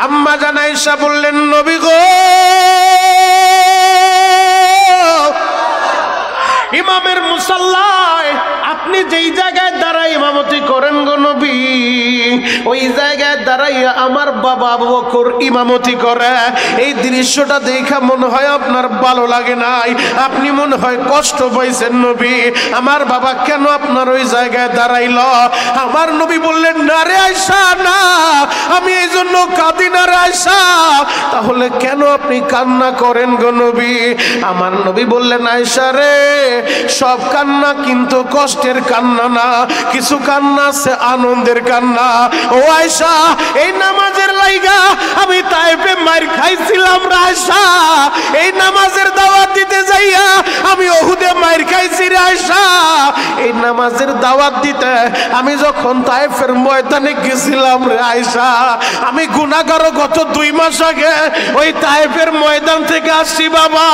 আম্মা জান আয়েশা বললেন নবী গো ইমামের মুসাল্লায় আপনি যেই জায়গায় দাঁড়াই ইমামতি করেন গো নবী ওই জায়গায় দাঁড়াইয়া আমার বাবা আবু বকর ইমামতি করে এই দৃশ্যটা দেখা মনে হয় আপনার ভালো লাগে নাই আপনি মনে হয় কষ্ট পাইছেন নবী আমার বাবা কেন আপনার ওই জায়গায় দাঁড়াইল আমার নবী বললেন না রে আয়েশা না আমি এই জন্য কাঁদি না রে আয়েশা তাহলে কেন আপনি কান্না করেন গো নবী আমার নবী বললেন আয়েশা রে সব কান্না কিন্তু কষ্টের কান্না না কিছু কান্না আছে আনন্দের কান্না ও আয়েশা এই নামাজের লাইগা আমি তায়েফে মার খাইছিলাম রে আয়েশা এই নামাজের দাওয়াত দিতে যাইয়া আমি উহুদে মার খাইছি রে আয়েশা এই নামাজের দাওয়াত দিতে আমি যখন তায়েফের ময়দানে গেছিলাম রে আয়েশা আমি গুনাহগার গত 2 মাস আগে ওই তায়েফের ময়দান থেকে আসছি বাবা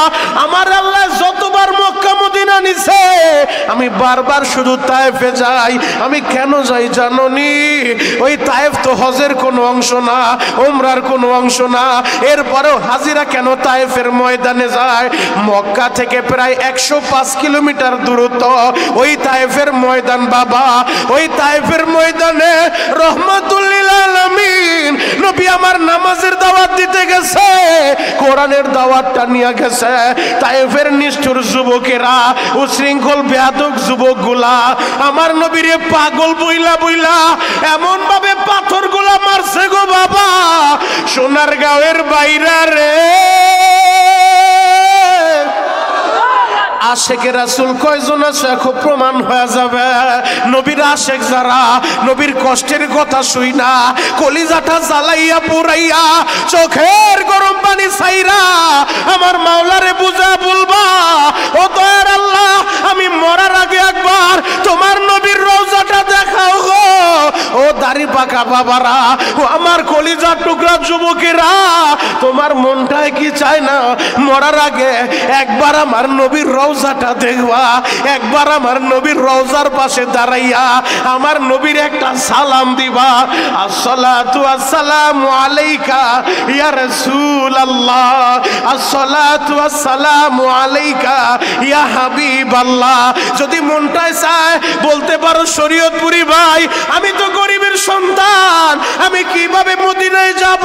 আমার আল্লাহ যতবার মক্কা মদিনা নিছে আমি বারবার শুধু তায়েফে যাই আমি কেন যাই জানোনি ওই তায়েফ তো হজের কোনো অংশ না উমরার কোনো অংশ না এরপরেও হাজিরা কেন তায়েফের ময়দানে যায় মক্কা থেকে প্রায় 105 কিলোমিটার দূরত্ব ওই তায়েফের ময়দান বাবা ওই তায়েফের ময়দানে রহমাতুল লিল আলামিন নবী আমার নামাজের দাওয়াত দিতে গেছে কোরআনের দাওয়াতটা নিয়ে গেছে তায়েফের নিষ্ঠুর যুবকেরা উশৃঙ্খল বেয়াদব যুবকগুলা আমার নবীরে পাগল বইলা বইলা এমন ভাবে পাথরগুলা মারছে গো বাবা সোনারগাঁওয়ের বাইরা রে আশেকে রাসূল কয়জন আছে খুব প্রমাণ হয়ে যাবে নবীর আশেক যারা নবীর কষ্টের কথা শুই না কলিজাটা জ্বালাইয়া পুরাইয়া চোখের গরম পানি ছাইরা আমার মাওলারে বুঝা বলবা ও দয়ার আল্লাহ আমি মরার আগে একবার তোমার নবীর রওজাটা দেখাও গো ও দাড়ি পাকা বাবারা ও আমার কলিজার টুকরা যুবকেরা তোমার মনটায় কি চায় না মরার আগে একবার আমার নবীর রওজাটা দেখবা একবার আমার নবীর রওজার পাশে দাঁড়াইয়া আমার নবীর একটা সালাম দিবা আসসালাতু আসসালামু আলাইকা ইয়া রাসূলুল্লাহ আসসালাতু আসসালামু আলাইকা ইয়া হাবিবাল্লাহ যদি মনটায় চায় বলতে পারো শরীয়তপুরি ভাই আমি তো গরিবের সন্তান আমি কিভাবে মদিনায় যাব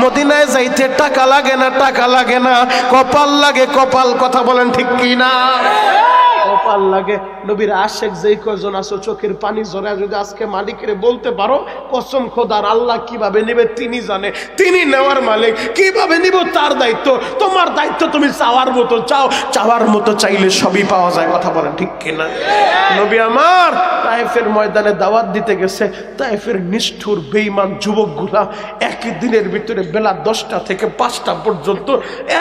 মদিনায় যাইতে টাকা লাগে না কপাল লাগে কপাল কথা বলেন ঠিক কি না কপাল লাগে নবীর আশেক যেই কয়জন আছো চোখের পানি ঝরা যদি আজকে মালিকের বলতে পারো কসম খোদার আল্লাহ কিভাবে নেবে তিনি জানে তিনি নেওয়ার মালিক কিভাবে নিব তার দায়িত্ব তোমার দায়িত্ব তুমি চাওয়ার মতো চাও চাওয়ার মতো চাইলে সবই পাওয়া যায় কথা বলেন ঠিক কিনা নবী আমার তায়েফের ময়দানে দাওয়াত দিতে গেছে তায়েফের নিষ্ঠুর বেঈমান যুবকগুলা একই দিনের ভিতরে বেলা 10টা থেকে 5টা পর্যন্ত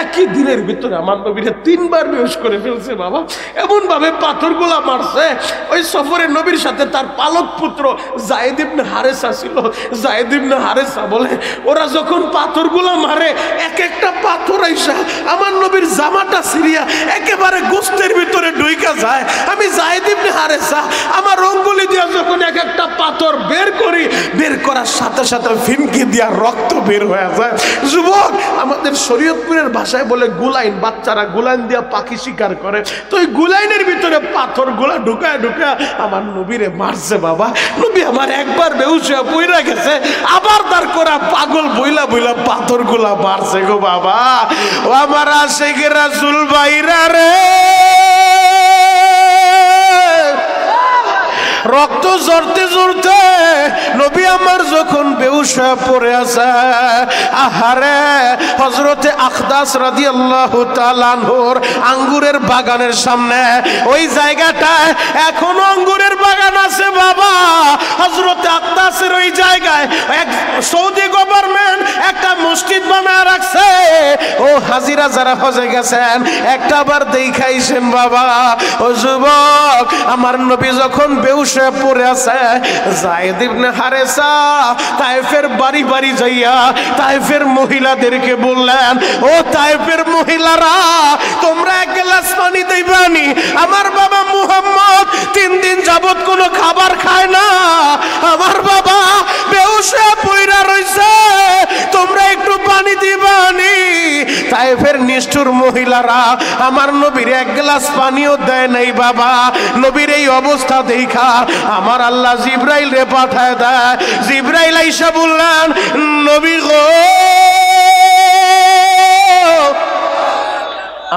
একই দিনের ভিতরে আমার নবীরে 3 বার বেহুশ করে ফেলছে বাবা এমন ভাবে পাথরগুলা মারছে ওই সফরে নবীর সাথে তার পালক পুত্র যায়েদ ইবনে হারেসা ছিল যায়েদ ইবনে হারেসা বলে ওরা যখন পাথরগুলা মারে এক একটা পাথর আইসা আমার নবীর জামাটা ছিঁড়িয়া একেবারে গোশতের ভিতরে ঢুইকা যায় আমি যায়েদ ইবনে হারেসা আমার অঙ্গুলি দিয়া যখন এক একটা পাথর বের করি বের করার সাথে সাথে ফিনকি দিয়া রক্ত বের হয়ে যায় যুবক আমাদের শরীয়তপুরের ভাষায় বলে গুলাইন বাচ্চারা গুলাইন দিয়া পাখি শিকার করে তো ওই গুলাইনের ভিতরে পাথরগুলা ঢুকায় ঢুকায় আমার নবীরে মারছে বাবা নবী আমার একবার বেহুশ হয়ে পইরা গেছে আবার তার করা পাগল বইলা বইলা পাথরগুলা মারছে গো বাবা ও আমার আশেকে রাসূল ভাইরা রে রক্ত ঝরতে ঝরতে নবী আমার যখন বেহুশ হয়ে পড়ে আছে আহারে হযরতে আখদাস রাদিয়াল্লাহু তাআলা আনহুর আঙ্গুরের বাগানের সামনে ওই জায়গাটায় এখনো আঙ্গুরের বাগান আছে বাবা হযরতে আখদাসের ওই জায়গায় এক সৌদি গভর্নমেন্ট একটা মসজিদ বানায় রাখছে ও হাজিরা যারা হজে গেছেন একটা বার দেখাইছেন বাবা ও যুবক আমার নবী যখন বেহুশ হয়ে পড়ে আছে যায়েদ ইবনে হারেসা তায়েফের বাড়ি বাড়ি যাইয়া তায়েফের মহিলাদেরকে বললেন ও তায়েফের মহিলারা তোমরা এক গ্লাস পানি দিবানি আমার বাবা মুহাম্মদ 3 দিন যাবত কোনো খাবার খায় না আমার বাবা বেহুশ হয়ে পড়ে রইছে তায়েফের নিষ্ঠুর মহিলারা আমার নবীর এক গ্লাস পানিও দেয় নাই বাবা। নবীর এই অবস্থা দেখা আমার আল্লাহ জিবরাইল রে পাঠায় দেয়। জিবরাইল আইসা বললেন, নবী গো,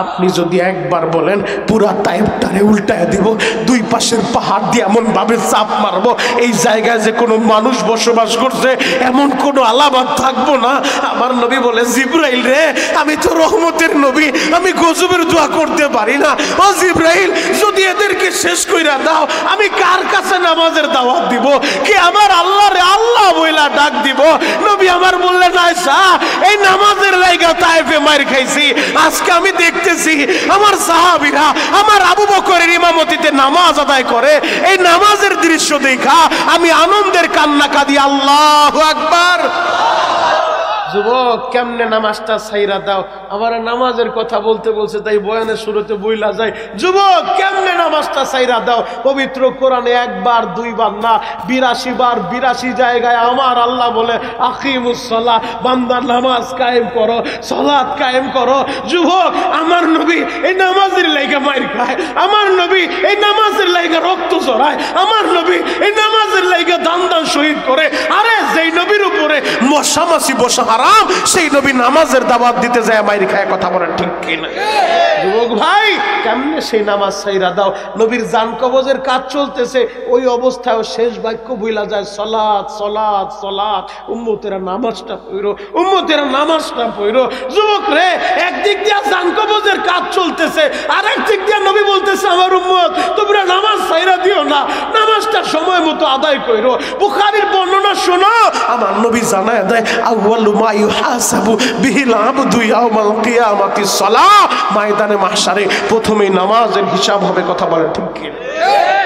আপনি যদি একবার বলেন পুরা তায়েফটারে উল্টায় দিব, দুই পাশের পাহাড় দিয়ে এমন ভাবে চাপ মারবো এই জায়গায় যে কোনো মানুষ বসবাস করছে এমন কোনো আলামত থাকবো না। আমার নবী বলে, জিবরাইল রে, আমি তো রহমতের নবী, আমি গজবের দোয়া করতে পারি না। ও জিবরাইল, যদি এদেরকে শেষ কইরা দাও আমি কার কাছে নামাজের দাওয়াত দিব? কে আমার আল্লাহ রে আল্লাহ বইলা ডাক দিব? নবী আমার বললেন, আয়েশা, এই নামাজের লাইগা তায়েফে মার খাইছি। আজকে আমি দেখতেছি আমার সাহাবীরা আমার আবু বকরের ইমামতিতে নামাজ আদায় করে। এই নামাজের দৃশ্য দেখা আমি আনন্দের কান্না কাঁদি। আল্লাহু আকবার। যুবক, কেমনে নামাজটা ছাইরা দাও? আমার নামাজের কথা বলতে বলছে তাই বয়ানের শুরুতে বইলা যায়। যুবক, কেমনে নামাজটা ছাইরা দাও? পবিত্র কোরআনে একবার দুইবার না 82 বার 82 জায়গায় আমার আল্লাহ বলে, আকিমুস সালাহ, বান্দা নামাজ কায়েম করো, সালাত কায়েম করো। যুবক, আমার নবী এই নামাজের লাইগা মাইর খায়, আমার নবী এই নামাজের লাইগা রক্ত ঝরায়, আমার নবী এই নামাজের লাইগা দান দান শহীদ করে। আরে যেই নবীর উপরে মশামাছি বসা হারাম, সেই নবী নামাজের দাওয়াত দিতে যায় মাইর খায়। কথা বলেন ঠিক কিনা? যুবক ভাই, কেমনে সেই নামাজ ছাইরা দাও? নবীর জান কবজের কাজ চলতেছে, ওই অবস্থায় শেষ বাক্য বইলা যায়, সালাত সালাত সালাত। উম্মতেরা নামাজটা পড়ো, উম্মতেরা নামাজটা পড়ো। যুবক রে, একদিক দিয়ে জান কবজের কাজ চলতেছে, আর একদিক দিয়ে নবী বলতেছে, আমার উম্মত তোমরা নামাজ ছাইরা দিও না, নামাজটা সময় মতো আদায় করো। বুখারীর বর্ণনা শোনো, আমার নবী জানায় দেয়, আউয়ালু মা ইউহাসাবু বিহিল আবদু ইয়াউমাল কিয়ামাতিস সালাহ। ময়দানে মাহশারে প্রথমেই নামাজের হিসাব হবে। কথা বলেন ঠিক কি?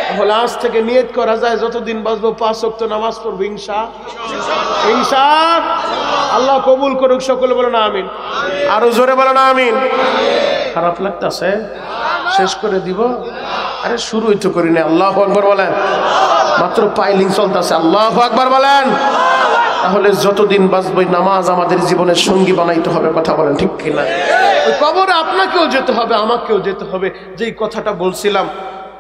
তাহলে আজ থেকে নিয়ত করা যায় যতদিন বাঁচবো 5 ওয়াক্ত নামাজ পড়ব ইনশাআল্লাহ। ইনশাআল্লাহ। আল্লাহ কবুল করুক। সকলে বলেন আমিন। আরো জোরে বলেন আমিন। খারাপ লাগতেছে? শেষ করে দিব? আরে শুরুই তো করি না। আল্লাহু আকবার বলেন। মাত্র পাইলিং চলতেছে। আল্লাহু আকবার বলেন। তাহলে যতদিন বাঁচবই নামাজ আমাদের জীবনের সঙ্গী বানাইতে হবে। কথা বলেন ঠিক কিনা? ওই কবরে আপনাকেও যেতে হবে, আমাকেও যেতে হবে। যেই কথাটা বলছিলাম,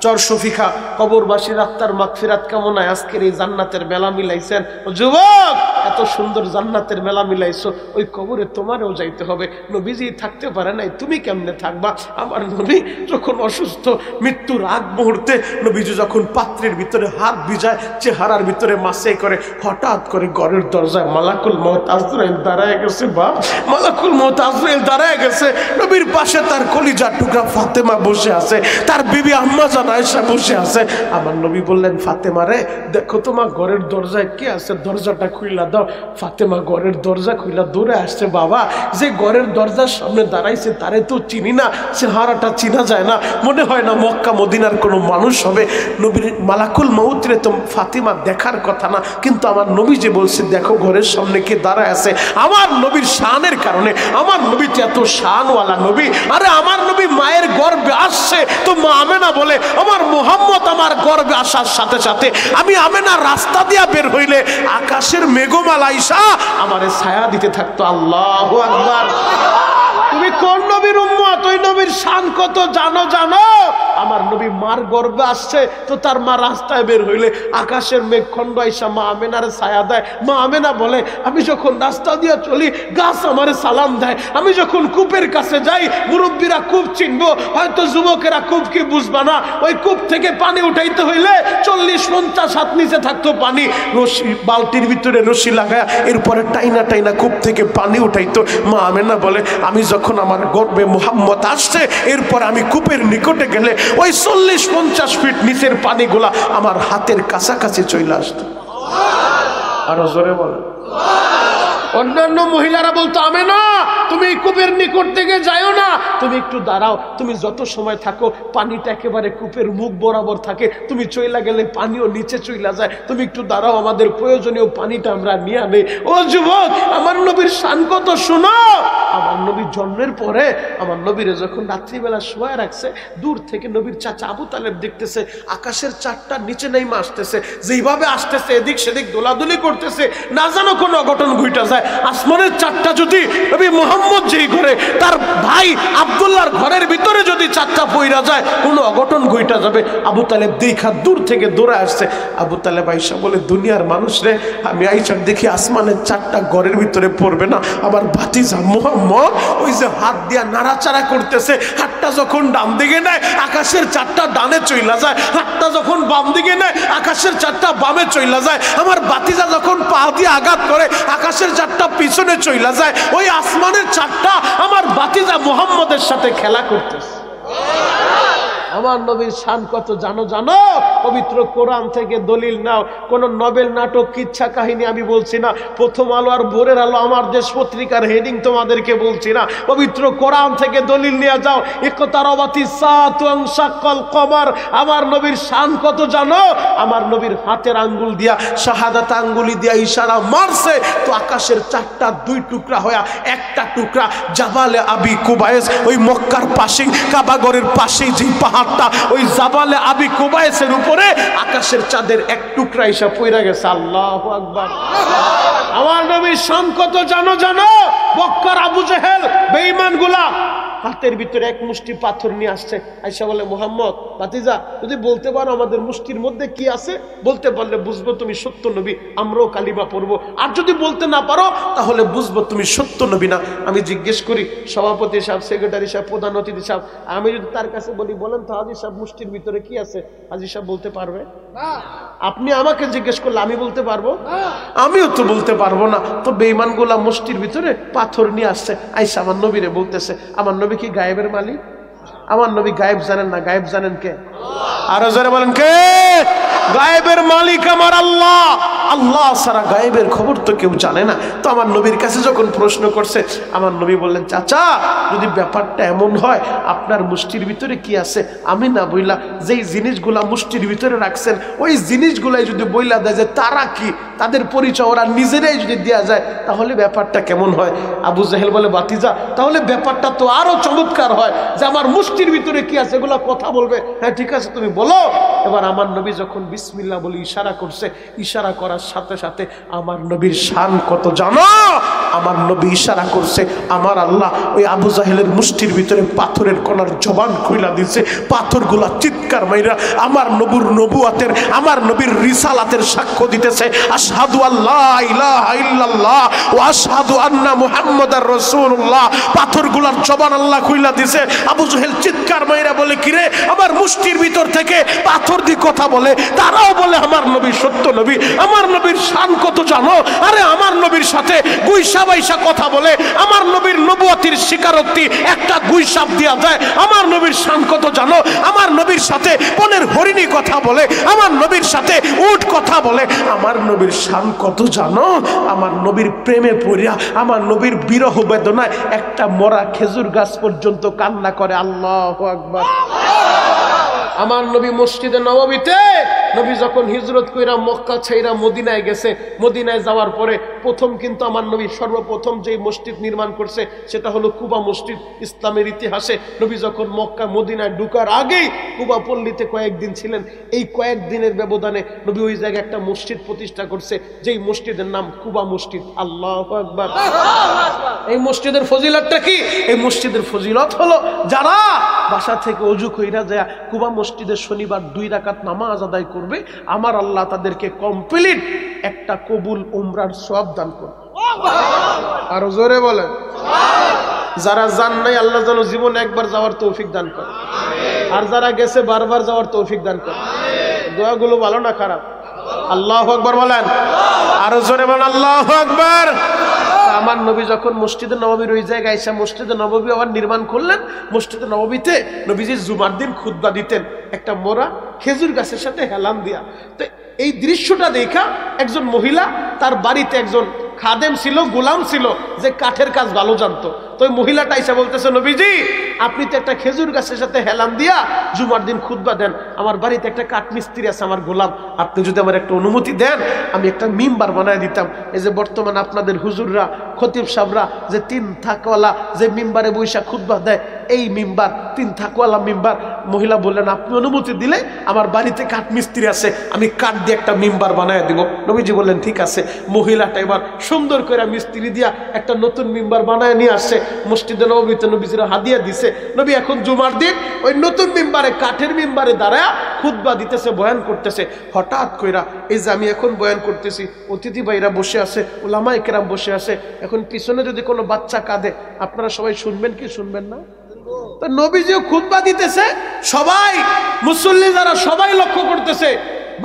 চর শফিকা কবরবাসীর আত্মার মাগফিরাত কামনায় আজকের এই জান্নাতের মেলা মিলাইছেন। যুবক, এত সুন্দর জান্নাতের মেলা মিলাইছো, ওই কবরে তোমারও যাইতে হবে। নবীজি থাকতে পারে নাই, তুমি কেমনে থাকবা? আমার নবী যখন অসুস্থ, মৃত্যুর আগ মুহূর্তে নবীজি যখন পাত্রের ভিতরে হাত ভিজায়, চেহারার ভিতরে মাসে করে, হঠাৎ করে ঘরের দরজায় মালাকুল মউত আজরাইল দাঁড়ায় গেছে। বাপ, মালাকুল মউত আজরাইল দাঁড়ায় গেছে। নবীর পাশে তার কলিজার টুকরা ফাতেমা বসে আছে, তার বিবি আম্মা জান আয়েশা বসে আছে। আমার নবী বললেন, ফাতেমা রে, দেখো তোমার ঘরের দরজায় কে আছে, দরজাটা খুইলা দাও। ফাতেমা ঘরের দরজা খুইলা দৌড়ে আসছে। বাবা, যে ঘরের দরজার সামনে দাঁড়াইছে তারে তো চিনি না, চেহারাটা চিনা যায় না, মনে হয় না মক্কা মদিনার কোনো মানুষ হবে। নবীর মালাকুল মউত রে তো ফাতেমা দেখার কথা না, কিন্তু আমার নবী যে বলছে দেখো ঘরের সামনে কে দাঁড়ায় আছে। আমার নবীর শানের কারণে, আমার নবী এত শানওয়ালা নবী। আরে আমার নবী মায়ের গর্ভে আসছে, তো মা আমেনা বলে, আমার মুহাম্মদ আমার গর্ভে আসার সাথে সাথে আমি আমেনা রাস্তা দিয়া বের হইলে আকাশের মেঘমালা আইসা আমারে ছায়া দিতে থাকতো। আল্লাহু আকবার। তুমি কোন নবীর উম্মত? ওই নবীর শান কত জানো? জানো আমার নবী মার গর্ভে আসছে, তো তার মা রাস্তায় বের হইলে আকাশের মেঘখণ্ড আইসা মা আমেনার ছায়া দেয়। মা আমেনা বলে, আমি যখন রাস্তা দিয়ে চলি গাছ আমারে সালাম দেয়, আমি যখন কূপের কাছে যাই মুরব্বীরা কূপ চিনবো, হয়তো যুবকেরা কূপ কি বুঝবা না। ওই কূপ থেকে পানি উঠাইতে হইলে 40-50 হাত নিচে থাকতো পানি, রশি বালতির ভিতরে রশি লাগায় এরপরে টাইনা টাইনা কূপ থেকে পানি উঠাইতো। মা আমেনা বলে, আমি যখন আমার গর্ভে মুহাম্মদ আসছে, এরপর আমি কূপের নিকটে গেলে ওই 40-50 ফিট নিচের পানিগুলা আমার হাতের কাছাকাছি চলে আসতো। আরো জোরে বলে। অন্যান্য মহিলারা বলতো, আমেনা তুমি কূপের নিকট থেকে যাও না, তুমি একটু দাঁড়াও, তুমি যত সময় থাকো পানিটা একেবারে কূপের মুখ বরাবর থাকে, তুমি চইলা গেলে পানিও নিচে চইলা যায়, তুমি একটু দাঁড়াও, আমাদের প্রয়োজনীয় পানিটা আমরা নিয়ে আনি। ও যুবক, আমার নবীর শান কত শুনো। আমার নবী জন্মের পরে আমার নবীরে যখন রাত্রিবেলা শোয়া রাখছে, দূর থেকে নবীর চাচা আবু তালেব দেখতেছে আকাশের চাঁদটা নিচে নেমে আসতেছে, যেইভাবে আসতেছে এদিক সেদিক দোলাদুলি করতেছে, না জানো কোনো অঘটন ঘইটা যায়। আসমানের চাঁদটা যদি নবী মুহাম্মদ যেই ঘরে, তার ভাই আব্দুল্লাহর ঘরের ভিতরে যদি চাঁদটা পইরা যায়, কোনো অঘটন ঘইটা যাবে। আবু তালেব দেখা দূর থেকে দৌড়ে আসছে। আবু তালেব আইসা বলে, দুনিয়ার মানুষ রে, আমি আইসা দেখি আসমানের চাঁদটা ঘরের ভিতরে পড়বে না, আমার ভাতিজা মুহাম্মদ ওই যে হাত দিয়া নাড়াচাড়া করতেছে, হাতটা যখন ডান দিকে নেয় আকাশের চাঁদটা ডানে চইলা যায়, হাতটা যখন বাম দিকে নেয় আকাশের চাঁদটা বামে চইলা যায়, আমার ভাতিজা যখন পা দিয়ে আঘাত করে আকাশের চাঁদটা পিছনে চইলা যায়। ওই আসমানের চাঁদটা আমার ভাতিজা মুহাম্মদের সাথে খেলা করতেছে। আমার নবীর শান কত জানো? পবিত্র কোরআন থেকে দলিল নাও, কোন নবেল নাটক কিচ্ছা কাহিনী আমি বলছি না, প্রথম আলো আর ভোরের আলো আমার দেশ পত্রিকার হেডিং তোমাদেরকে বলছি না, পবিত্র কোরআন থেকে দলিল নিয়ে যাও। ইকতারাবাতি সাআতু ওয়ানশাক্কাল কমার। আমার নবীর শান কত জানো? আমার নবীর হাতের আঙ্গুল দিয়া, শাহাদাত আঙ্গুলি দিয়া ইশারা মারছে তো আকাশের চারটা দুই টুকরা হয়ে একটা টুকরা জাবালে আবি কুবাইস, ওই মক্কার পাশে কাবাগরের পাশে যে পাহাড়টা, ওই জাবালে আবি কুবাইসের উপরে আকাশের চাঁদের এক টুকরা এসে পইরা গেছে। আল্লাহু আকবার। আমার নবীর শান কত জানো? মক্কার আবু জেহেল বেঈমানগুলা হাতের ভিতরে এক মুষ্টি পাথর নিয়ে আসছে, আয়েশা বলে, মুহাম্মদ ভাতিজা যদি বলতে পারো আমাদের মুষ্টির মধ্যে কি আছে, বলতে পারলে বুঝবো তুমি সত্য নবী, আমরাও কালিমা পড়বো, আর যদি বলতে না পারো তাহলে বুঝবো তুমি সত্য নবী না। আমি জিজ্ঞেস করি সভাপতি সাহেব, সেক্রেটারি সাহেব, প্রধান অতিথি সাহেব, আমি যদি তার কাছে বলি, বলেন তো হাজী সাহেব মুষ্টির ভিতরে কি আছে, হাজী সাহেব বলতে পারবে না? আপনি আমাকে জিজ্ঞেস করলে আমি বলতে পারবো? আমিও তো বলতে পারবো না। তো বেঈমানগুলা মুষ্টির ভিতরে পাথর নিয়ে আসছে, আয়েশা আমার নবীরে বলতেছে, আমার নবী কি গায়েবের মালিক? আমার নবী গায়েব জানেন না, গায়েব জানেন কে? আরো জোরে বলেন কে? গায়েবের মালিক আমার আল্লাহ। আল্লাহ ছাড়া গায়েবের খবর তো কেউ জানে না। তো আমার নবীর কাছে যখন প্রশ্ন করছে, আমার নবী বললেন, চাচা যদি ব্যাপারটা এমন হয় আপনার মুষ্টির ভিতরে কি আছে, আমি না বইলা যেই জিনিসগুলা মুষ্টির ভিতরে রাখছেন ওই জিনিসগুলাই যদি বইলা দেয় যে তারা কি, তাদের পরিচয় ওরা নিজেরাই যদি দেয়া যায়, তাহলে ব্যাপারটা কেমন হয়? আবু জাহেল বলে, বাতিজা তাহলে ব্যাপারটা তো আরো চমৎকার হয়, যে আমার মুষ্টির ভিতরে কি আছে এগুলা কথা বলবে। হ্যাঁ ঠিক আছে তুমি বলো। এবার আমার নবী যখন বিসমিল্লাহ বলে ইশারা করছে, ইশারা করার সাথে সাথে আমার নবীর শান কত জানো? আমার নবী ইশারা করছে, আমার আল্লাহ ওই আবু জাহেলের মুষ্টির ভিতরে পাথরের কণার জবান খুইলা দিচ্ছে, পাথরগুলা চিৎকার মাইরা আমার নবুর নবুয়াতের, আমার নবীর রিসালাতের সাক্ষ্য দিতেছে, আশহাদু আল্লাহ ইলাহা ইল্লাল্লাহ ওয়া আশহাদু আন্না মুহাম্মাদার রাসূলুল্লাহ। পাথরগুলার জবান আল্লাহ খুইলা দিছে। আবু জাহেল চিৎকার মাইরা বলে, কিরে আমার মুষ্টির ভিতর থেকে পাথর দিয়ে কথা বলে, তারাও বলে আমার নবী সত্য নবী। আমার নবীর শান কত জানো? আরে আমার নবীর সাথে গুইসা বাইসা কথা বলে, আমার নবীর নবুয়তির স্বীকারোক্তি একটা গুইসাপ দেয়া যায়। আমার নবীর শান কত জানো? আমার নবীর সাথে বনের হরিণী কথা বলে, আমার নবীর সাথে উট কথা বলে। আমার নবীর শান কত জানো? আমার নবীর প্রেমে পড়িয়া, আমার নবীর বিরহ বেদনায় একটা মরা খেজুর গাছ পর্যন্ত কান্না করে। আল্লাহু আকবার। আমার নবী মসজিদে নববীতে, নবী যখন হিজরত কইরা মক্কা ছাইরা মদিনায় গেছে, মদিনায় যাওয়ার পরে প্রথম কিন্তু আমার নবী সর্বপ্রথম যে মসজিদ নির্মাণ করছে সেটা হলো কুবা মসজিদ। ইসলামের ইতিহাসে নবী যখন মক্কা মদিনায় ঢুকার আগেই কুবা পল্লীতে কয়েকদিন ছিলেন, এই কয়েকদিনের ব্যবধানে নবী ওই জায়গায় একটা মসজিদ প্রতিষ্ঠা করছে, যেই মসজিদের নাম কুবা মসজিদ। আল্লাহু আকবার। এই মসজিদের ফজিলতটা কি? এই মসজিদের ফজিলত হলো যারা বাসা থেকে ওযু কইরা যায় কুবা মসজিদে শনিবার 2 রাকাত নামাজ আদায় করবে, আমার আল্লাহ তাদেরকে কমপ্লিট একটা কবুল উমরার সওয়াব দান করবে। আর জোরে বলে যারা যান নাই আল্লাহ যেন জীবনে একবার যাওয়ার তৌফিক দান করে, আর যারা গেছে বারবার যাওয়ার তৌফিক দান করে। দোয়াগুলো ভালো না খারাপ? আল্লাহু আকবার বলেন। আর জোরে বলেন আল্লাহু আকবার। আমার নবী যখন মসজিদে নববীর ওই জায়গায় এসে মসজিদে নববী আবার নির্মাণ করলেন, মসজিদে নববীতে নবীজি জুমার দিন খুতবা দিতেন একটা মোরা খেজুর গাছের সাথে হেলান দিয়া। তো এই দৃশ্যটা দেখা একজন মহিলা তার বাড়িতে একজন খাদেম ছিল, গোলাম ছিল, যে কাঠের কাজ ভালো জানতো। তো ওই মহিলাটা এসে বলতেছে, নবীজি আপনি তো একটা খেজুর গাছের সাথে হেলান দিয়া জুমার দিন খুতবা দেন, আমার বাড়িতে একটা কাঠ মিস্ত্রি আছে আমার গোলাম, আপনি যদি আমার একটা অনুমতি দেন আমি একটা মিম্বার বানায় দিতাম। এই যে বর্তমান আপনাদের হুজুররা, খতিব সাহেবরা যে 3 থাকওয়ালা যে মিম্বারে বৈশাখ খুতবা দেয়, এই মিম্বার 3 থাকওয়ালা মিম্বার। মহিলা বললেন, আপনি অনুমতি দিলে আমার বাড়িতে কাঠ মিস্ত্রি আছে, আমি কাঠ দিয়ে একটা মিম্বার বানায় দিব। নবীজি বললেন ঠিক আছে। মহিলাটা এবার সুন্দর করে মিস্ত্রি দিয়া একটা নতুন মিম্বার বানায় নিয়ে আসছে, মসজিদে নববীতে নবীজিরা হাদিয়া দিছে। নবী এখন জুমার দিন ওই নতুন মিম্বারে, কাঠের মিম্বারে দাঁড়ায় খুতবা দিতেছে, বয়ান করতেছে। হঠাৎ কইরা এই যে আমি এখন বয়ান করতেছি, অতিথি ভাইরা বসে আছে, উলামায়ে কেরাম বসে আছে, এখন পিছনে যদি কোনো বাচ্চা কাঁদে আপনারা সবাই শুনবেন কি শুনবেন না? তো নবীজিও খুতবা দিতেছে, সবাই মুসল্লি যারা সবাই লক্ষ্য করতেছে,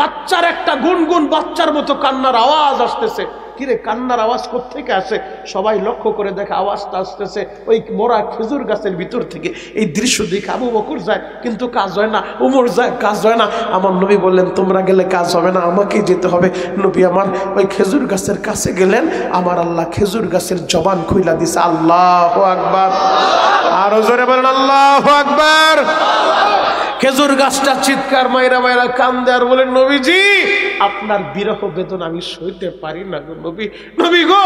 বাচ্চার একটা গুনগুন বাচ্চার মতো কান্নার আওয়াজ আসতেছে। কিরে কান্নার আওয়াজ কোত্থেকে আসে? সবাই লক্ষ্য করে দেখে আওয়াজটা আসতেছে ওই মোরা খেজুর গাছের ভিতর থেকে। এই দৃশ্য দেখে আবু বকর যায় কিন্তু কাজ হয় না, উমর যায় কাজ হয় না। আমার নবী বললেন তোমরা গেলে কাজ হবে না, আমাকেই যেতে হবে। নবী আমার ওই খেজুর গাছের কাছে গেলেন, আমার আল্লাহ খেজুর গাছের জবান খুইলা দিছে। আল্লাহু আকবার, আরো জোরে বলেন আল্লাহু আকবার। খেজুর গাছটা চিৎকার মাইরা মাইরা কান্দে আর বলেন, নবীজি আপনার বিরহ বেদনা আমি সইতে পারি না গো নবী। নবী গো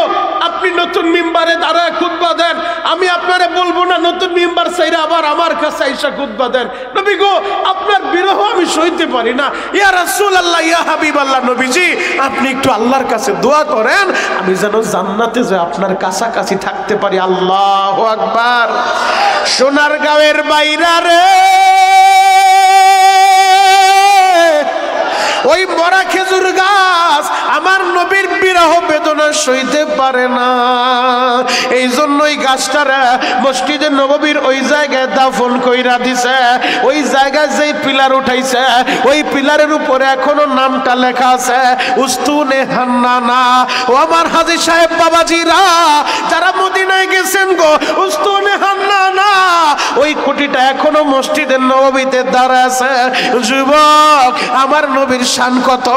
আপনি নতুন মিম্বারে দাঁড়ায় খুতবা দেন, আমি আপনারে বলবো না নতুন মিম্বার চাইরা আবার আমার কাছে আইসা খুতবা দেন। নবী গো আপনার বিরহ আমি সইতে পারি না। ইয়া রাসূলুল্লাহ, ইয়া হাবিবাল্লাহ, নবীজি আপনি একটু আল্লাহর কাছে দোয়া করেন আমি যেন জান্নাতে যে আপনার কাছাকাছি থাকতে পারি। আল্লাহু আকবার। সোনারগাঁওয়ের বাইরা রে, ওই মরা খেজুর গাছ আমার নবীর বিরহ বেদনা সইতে পারে না, এই জন্যই গাছটারে মসজিদে নববীর ওই জায়গায় দাফন কইরা দিছে। ওই জায়গায় যেই পিলার উঠাইছে ওই পিলারের উপরে এখনো নামটা লেখা আছে, উস্তুনে হান্নানা। ও আমার হাজী সাহেব বাবাজিরা যারা মদিনায় গেছেন গো, উস্তুনে হান্নানা ওই খুঁটিটা এখনো মসজিদের নববীতে দাঁড়ায় আছে। যুবক আমার নবীর শান কত,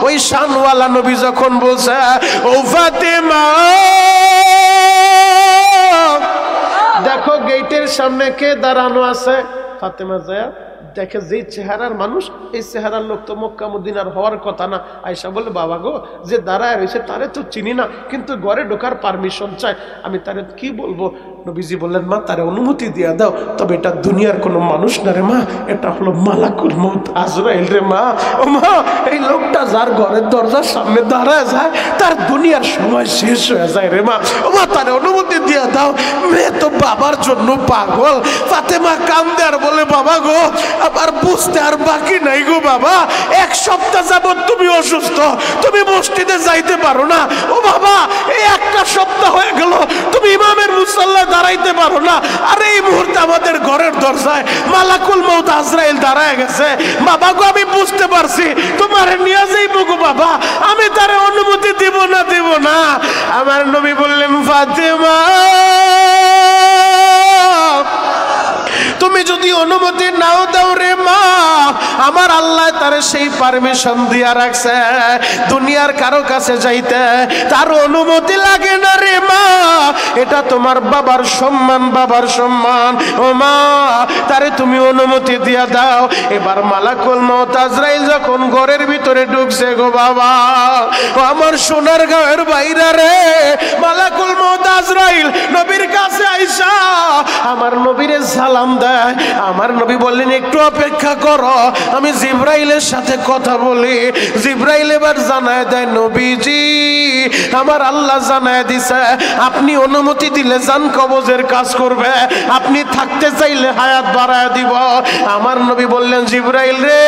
ওই শানওয়ালা নবী যখন বলছে ও ফাতেমা, দেখো গেটের সামনে কে দাঁড়ানো আছে। ফাতেমা যায় দেখে যেই চেহারার মানুষ, এই চেহারার লোক তো মক্কা মদিনার হওয়ার কথা না। আয়েশা বলে, বাবা গো যে দাঁড়ায় রয়েছে তারে তো চিনি না, কিন্তু ঘরে ঢোকার পারমিশন চাই, আমি তারে কি বলবো? নবীজি বললেন, মা তারে অনুমতি দিয়ে দাও, তবে এটা দুনিয়ার কোনো মানুষ না রে মা, এটা হলো মালাকুল মউত আজরাইল রে মা। ও মা এই লোকটা যার ঘরের দরজার সামনে দাঁড়ায় যায় তার দুনিয়ার সময় শেষ হয়ে যায় রে মা। ও মা তারে অনুমতি দিয়ে দাও, মেয়ে তো বাবার জন্য পাগল। ফাতেমা কান্দে আর বলে, বাবা গো আবার বুঝতে আর বাকি নাই গো বাবা, 1 সপ্তাহ যাবত তুমি অসুস্থ, তুমি মসজিদে যাইতে পারো না। ও বাবা এই 1টা সপ্তাহ হয়ে গেল তুমি ইমামের মুসাল্লায় দাঁড়াইতে পারো না, আর এই মুহূর্তে আমাদের ঘরের দরজায় মালাকুল মউত আজরাইল দাঁড়ায় গেছে। বাবা গো আমি বুঝতে পারছি তোমার নিয়ে যাইবো গো বাবা, আমি তার অনুমতি দিব না। আমার নবী বললেন, ফাতেমা তুমি যদি অনুমতি নাও দাও রে মা, আমার আল্লাহ তারে সেই পারমিশন দিয়া রাখছে দুনিয়ার কারো কাছে যাইতে তার অনুমতি লাগে না রে মা, এটা তোমার বাবার সম্মান, বাবার সম্মান। ও মা তারে তুমি অনুমতি দিয়া দাও। এবার মালাকুল মউত আজরাইল যখন ঘরের ভিতরে ঢুকছে গো বাবা, ও আমার সোনারগাঁওয়ের বাইরা রে, মালাকুল মউত আজরাইল নবীর কাছে আইসা আমার নবীরে সালাম দেয়। আমার নবী বললেন, একটু অপেক্ষা করো, আমি জিবরাইলের সাথে কথা বলি। জিবরাইল এবার জানায় দেয়, নবীজি আমার আল্লাহ জানায় দিছে আপনি অনুমতি দিলে জান কবজের কাজ করবে, আপনি থাকতে চাইলে হায়াত বাড়ায় দিব। আমার নবী বললেন, জিবরাইল রে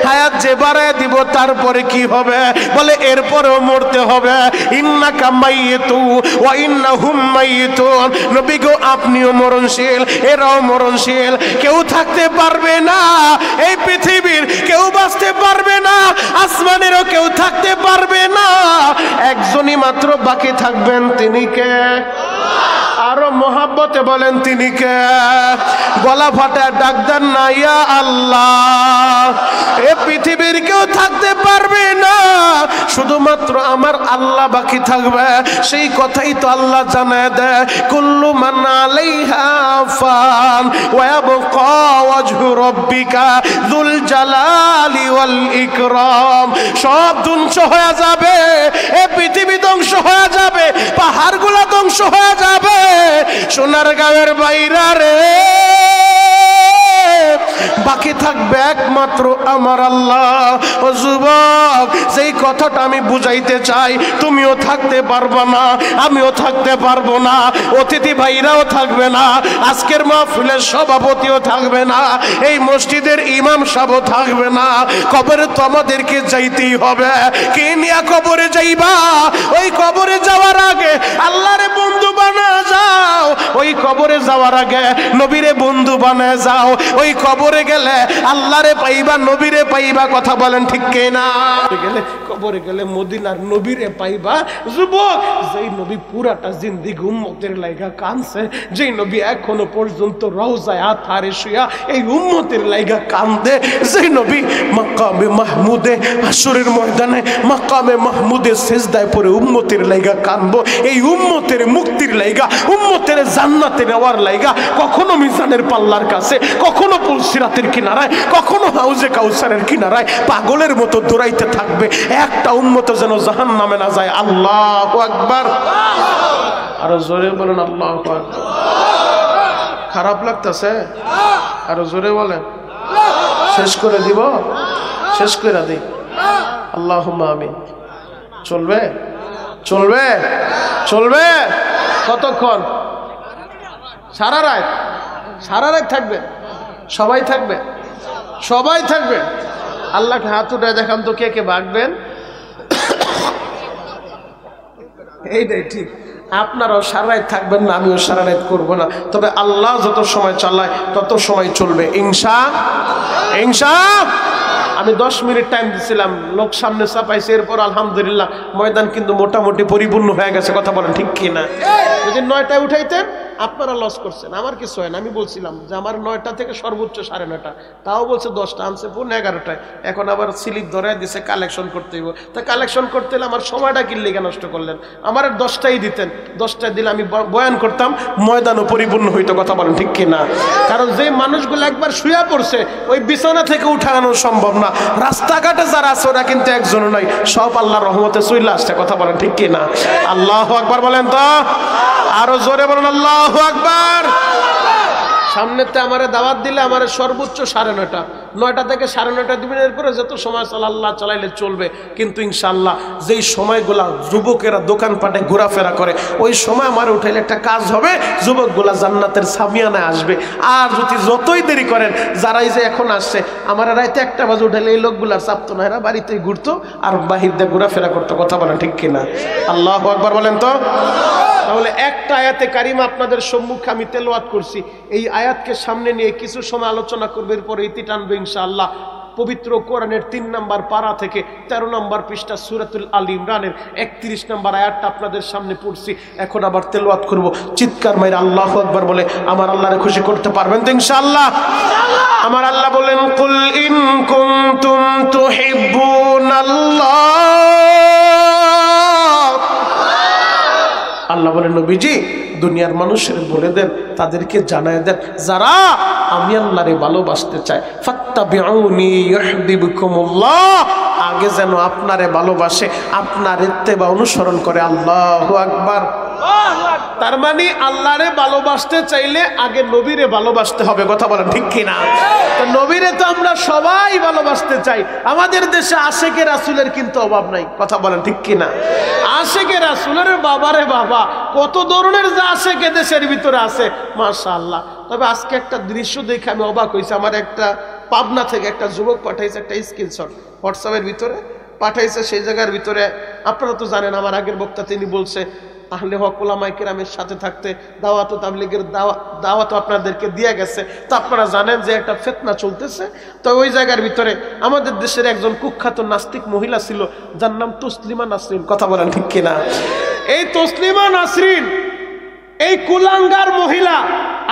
হায়াত যে বাড়ায় দিব তারপরে কি হবে? বলে এরপরেও মরতে হবে। ইন্নাকা মাইয়িতু ওয়া ইন্নাহুম মাইয়িতুন। নবী গো আপনিও মরণশীল, এরাও মরণশীল, কেউ থাকতে পারবে না এই পৃথিবীর, কেউ বাঁচতে পারবে না, আসমানেরও কেউ থাকতে পারবে না, একজনই মাত্র বাকি থাকবেন, তিনি কে? আরো মোহাব্বতে বলেন তিনি কে? গলা ফাটা ডাক দেন না, ইয়া আল্লাহ। এ পৃথিবীর কেউ থাকতে পারবে না, শুধুমাত্র আমার আল্লাহ বাকি থাকবে। সেই কথাই তো আল্লাহ জানায় দেয়, কুল্লু মান আলাইহা ফান ওয়া ইয়াবকা ওয়াজহু রাব্বিকা যুল জালালি ওয়াল ইকরাম। সব ধ্বংস হয়ে যাবে, এ পৃথিবী ধ্বংস হয়ে যাবে, পাহাড়গুলো ধ্বংস হয়ে যাবে, সোনার গাঁয়ের বাইরা রে, বাকি থাকবে একমাত্র আমার আল্লাহ। ও যুবক, সেই কথাটা আমি বুঝাইতে চাই, তুমিও থাকতে পারবে না, আমিও থাকতে পারবো না, অতিথি ভাইরাও থাকবে না, আজকের মাহফিলের সভাপতিও থাকবে না, এই মসজিদের ইমাম সাহেবও থাকবে না। কবরে তো আমাদেরকে যাইতেই হবে। কে নিয়ে কবরে যাইবা? ওই কবরে যাওয়ার আগে আল্লাহরে বন্ধু বানা যাও, ওই কবরে যাওয়ার আগে নবীরে বন্ধু বানায় যাও। ওই কবরে গেলে আল্লাহরে পাইবা, নবীরে পাইবা। কথা বলেন ঠিক কিনা? গেলে কবরে গেলে মদিনার নবীরে পাইবা। যুবক, যেই নবী পুরাটা জিন্দেগি উম্মতের লাইগা কাঁদছে, যেই নবী এখনো পর্যন্ত রওজায় আথারে শুয়া এই উম্মতের লাইগা কান্দে, যেই নবী মাকামে মাহমুদে হাসরের ময়দানে মাকামে মাহমুদে সিজদায় পড়ে উম্মতের লাইগা কানবো, এই উম্মতের মুক্তির লাইগা, উম্মতের জান্নাতে নেওয়ার লাইগা কখনো মিজানের পাল্লার কাছে, কখনো পুলসিরাতের কিনারায়, কখনো হাউজে কাউসারের কিনারায় পাগলের মতো দৌড়াইতে থাকবে। একটা উম্মত যেন জাহান্নামে না যায়। আল্লাহু আকবার। আরো জোরে বলেন আল্লাহু আকবার। খারাপ লাগতেছে? আরো জোরে বলেন। শেষ করে দিব? শেষ করে দিই। আল্লাহুম্মা আমিন। চলবে? চলবে? চলবে? কতক্ষণ? সারা রাত? সারা রাত থাকবে? সবাই থাকবে? সবাই থাকবে? আল্লাহকে হাত উঠায় দেখান তো কে কে ভাগবেন। এইটাই ঠিক। আপনারাও সারা রাত থাকবেন না, আমিও সারা রাত করবো না, তবে আল্লাহ যত সময় চালায় তত সময় চলবে ইনশাআল্লাহ। আমি 10 মিনিট টাইম দিছিলাম, লোক সামনে চাপাইছে, এরপর আলহামদুলিল্লাহ ময়দান কিন্তু মোটামুটি পরিপূর্ণ হয়ে গেছে। কথা বলেন ঠিক কিনা? যদি 9টায় উঠাইতেন আপনারা লস করছেন, আমার কিছু হয় না। আমি বলছিলাম যে আমার 9টা থেকে সর্বোচ্চ 9:30, তাও বলছে 10টা, আনছে পুরো 11টায়। এখন আবার স্লিপ ধরে দিছে কালেকশন করতে হইব। তা কালেকশন করতে হলে আমার সময়টা কি লেগে নষ্ট করলেন? আমার 10টাই দিতেন, 10টায় দিলে আমি বয়ান করতাম, ময়দানও পরিপূর্ণ হইতো। কথা বলেন ঠিক কিনা? কারণ যে মানুষগুলো একবার শুয়া পড়ছে, ওই বিছানা থেকে উঠানো সম্ভব না। রাস্তাঘাটে যারা আছে ওরা কিন্তু একজনও নাই, সব আল্লাহর রহমতে চলে আসছে। কথা বলেন ঠিক কিনা? আল্লাহু আকবার বলেন তো। আরো জোরে বলেন আল্লাহু আকবার। সামনেতে আমারে দাওয়াত দিলে আমারে সর্বোচ্চ 9:30, 9টা থেকে 9:30 দিবেন, এরপরে যত সময় আল্লাহ চালাইলে চলবে। কিন্তু ইনশাআল্লাহ যেই সময়গুলা যুবকেরা দোকানপাটে ঘোরাফেরা করে, ওই সময় আমার উঠাইলে একটা কাজ হবে, যুবকগুলা জান্নাতের সামিয়ানায় আসবে। আর যদি যতই দেরি করেন, যারাই যে এখন আসছে, আমার রাইতে 1টা বাজে উঠাইলে এই লোকগুলার চাপতো না, এরা বাড়িতেই ঘুরতো আর বাহির দিয়ে ঘোরাফেরা করতো। কথা বলেন ঠিক কিনা? আল্লাহু আকবার বলেন তো। তাহলে একটা আয়াতে কারিমা আপনাদের সম্মুখে আমি তেলাওয়াত করছি, এই আয়াতকে সামনে নিয়ে কিছু সময় আলোচনা করবে, এরপর ইতি টানবে ইনশাআল্লাহ। পবিত্র কোরআনের 3 নম্বর পারা থেকে 13 নম্বর পৃষ্ঠা সূরাতুল আল ইমরানের 31 নম্বর আয়াতটা আপনাদের সামনে পড়ছি। এখন আবার তেলাওয়াত করব, চিৎকার মাইরা আল্লাহু আকবার বলে আমার আল্লাহরে খুশি করতে পারবেন তো ইনশাআল্লাহ? আমার আল্লাহ বলেন, কুল ইন কুনতুম তুহিব্বুনাল্লাহ। আল্লাহ বলেন, নবীজি দুনিয়ার মানুষের বলে দেন, তাদেরকে জানায় দেন, যারা আমি আল্লাহরে ভালোবাসতে চাই, ফাত্তাবিউনি ইউহিব্বুকুমুল্লাহ, আগে যেন আপনারে ভালোবাসে, আপনার ইত্তেবা অনুসরণ করে। আল্লাহু আকবার। তার মানে আল্লাহরে ভালোবাসতে চাইলে আগে নবীরে ভালোবাসতে হবে। কথা বলেন ঠিক কিনা? তো নবীরে তো আমরা সবাই ভালোবাসতে চাই। আমাদের দেশে আশেকে রাসূলের কিন্তু অভাব নাই। কথা বলেন ঠিক কিনা? আশেকে রাসূলের বাবারে বাবা, কত ধরনের যে আশেকে দেশের ভিতরে আছে, মাশাআল্লাহ। তবে আজকে একটা দৃশ্য দেখে আমি অবাক হয়েছি। আমার একটা পাবনা থেকে একটা যুবক পাঠাইছে একটা স্ক্রিনশট, হোয়াটসঅ্যাপের ভিতরে পাঠাইছে। সেই জায়গার ভিতরে আপনারা তো জানেন, আমার আগের বক্তা তিনি বলছে আহলে হক ওলামায়ে কেরামের সাথে থাকতে দাওয়াত ও তাবলীগের দাওয়াত আপনাদেরকে দিয়ে গেছে। তো আপনারা জানেন যে একটা ফিতনা চলতেছে। তো ওই জায়গার ভিতরে আমাদের দেশের একজন কুখ্যাত নাস্তিক মহিলা ছিল, যার নাম তসলিমা নাসরিন। কথা বলেন ঠিক কিনা? এই তসলিমা নাসরিন এই কুলাঙ্গার মহিলা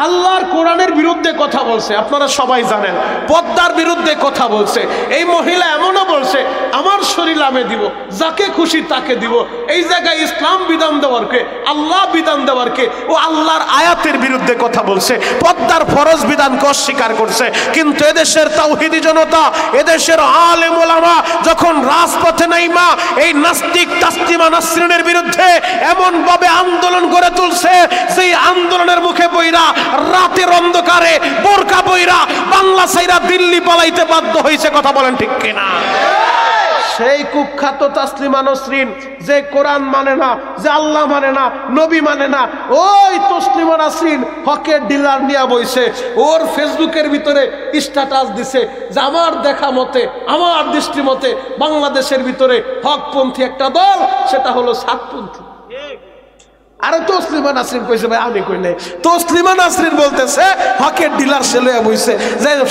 আল্লাহর কোরআনের বিরুদ্ধে কথা বলছে, আপনারা সবাই জানেন, পর্দার বিরুদ্ধে কথা বলছে। এই মহিলা এমনও বলছে আমার শরীর আমি দিব, যাকে খুশি তাকে দিব। এই জায়গায় ইসলাম বিধান দেওয়ার কে, আল্লাহ বিধান দেওয়ার কে? ও আল্লাহর আয়াতের বিরুদ্ধে কথা বলছে, পর্দার ফরজ বিধানকে অস্বীকার করছে। কিন্তু এদেশের তাওহীদি জনতা, এদেশের আলেম ওলামা যখন রাজপথে নাইমা এই নাস্তিক তাসলিমা নাসরিনের বিরুদ্ধে এমন ভাবে আন্দোলন করে তুলছে, সেই আন্দোলনের মুখে বইরা রাতের অন্ধকারে বোরকা বইরা বাংলা সাইরা দিল্লি পালাইতে বাধ্য হয়েছে। কথা বলেন ঠিক কিনা? সেই কুখ্যাত তাসলিমা নসরিন যে কোরআন মানে না, যে আল্লাহ মানে না, নবী মানে না, ওই তাসলিমা নসরিন হকের ডিলার নিয়ে বইছে। ওর ফেসবুকের ভিতরে স্ট্যাটাস দিছে যে আমার দেখা মতে, আমার দৃষ্টি মতে বাংলাদেশের ভিতরে হকপন্থী একটা দল, সেটা হলো সাতপন্থী। আরে তসলিমা নাসরিন কইছে ভাই, আমি কই নাই। তসলিমা নাসরিন বলতেছে হকের ডিলার সে লয়ে বইছে,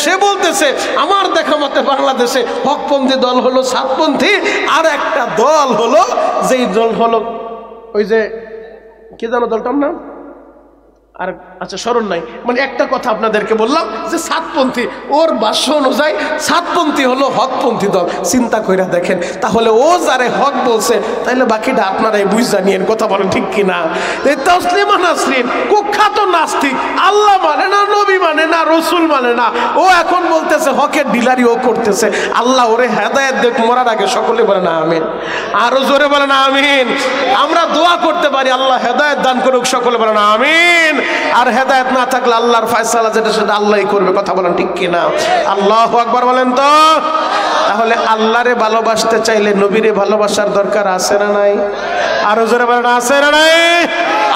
সে বলতেছে আমার দেখা মতে বাংলাদেশে হকপন্থী দল হলো সাতপন্থী, আর একটা দল হলো, যেই দল হলো ওই যে কি জানো দলটার নাম, আর আচ্ছা স্মরণ নাই, মানে একটা কথা আপনাদেরকে বললাম যে সাতপন্থী, ওর ভাষ্য অনুযায়ী সাতপন্থী হলো হকপন্থী দল। চিন্তা কইরা দেখেন, তাহলে ও যারে হক বলছে তাইলে বাকিটা আপনারাই বুঝা নিয়েন। কথা বলেন ঠিক কিনা? এই তাসলিমা নাসরিন কুখ্যাত নাস্তিক, আল্লাহ মানে না, নবী মানে না, রসুল মানে না, ও এখন বলতেছে হকের ডিলারি ও করতেছে। আল্লাহ ওরে হেদায়েত দেখ, মরার আগে সকলে বলে না আমিন, আরো জোরে বলে না আমিন। আমরা দোয়া করতে পারি আল্লাহ হেদায়েত দান করুক, সকলে বলে না আমিন। আর হেদায়েত না থাকলে আল্লাহর ফয়সালা যেটা সেটা আল্লাহই করবে। কথা বলেন ঠিক কিনা? আল্লাহু আকবার বলেন তো। তাহলে আল্লাহরে ভালোবাসতে চাইলে নবীরে ভালোবাসার দরকার আছে না নাই? আরো জোরে বলেন আছে না নাই?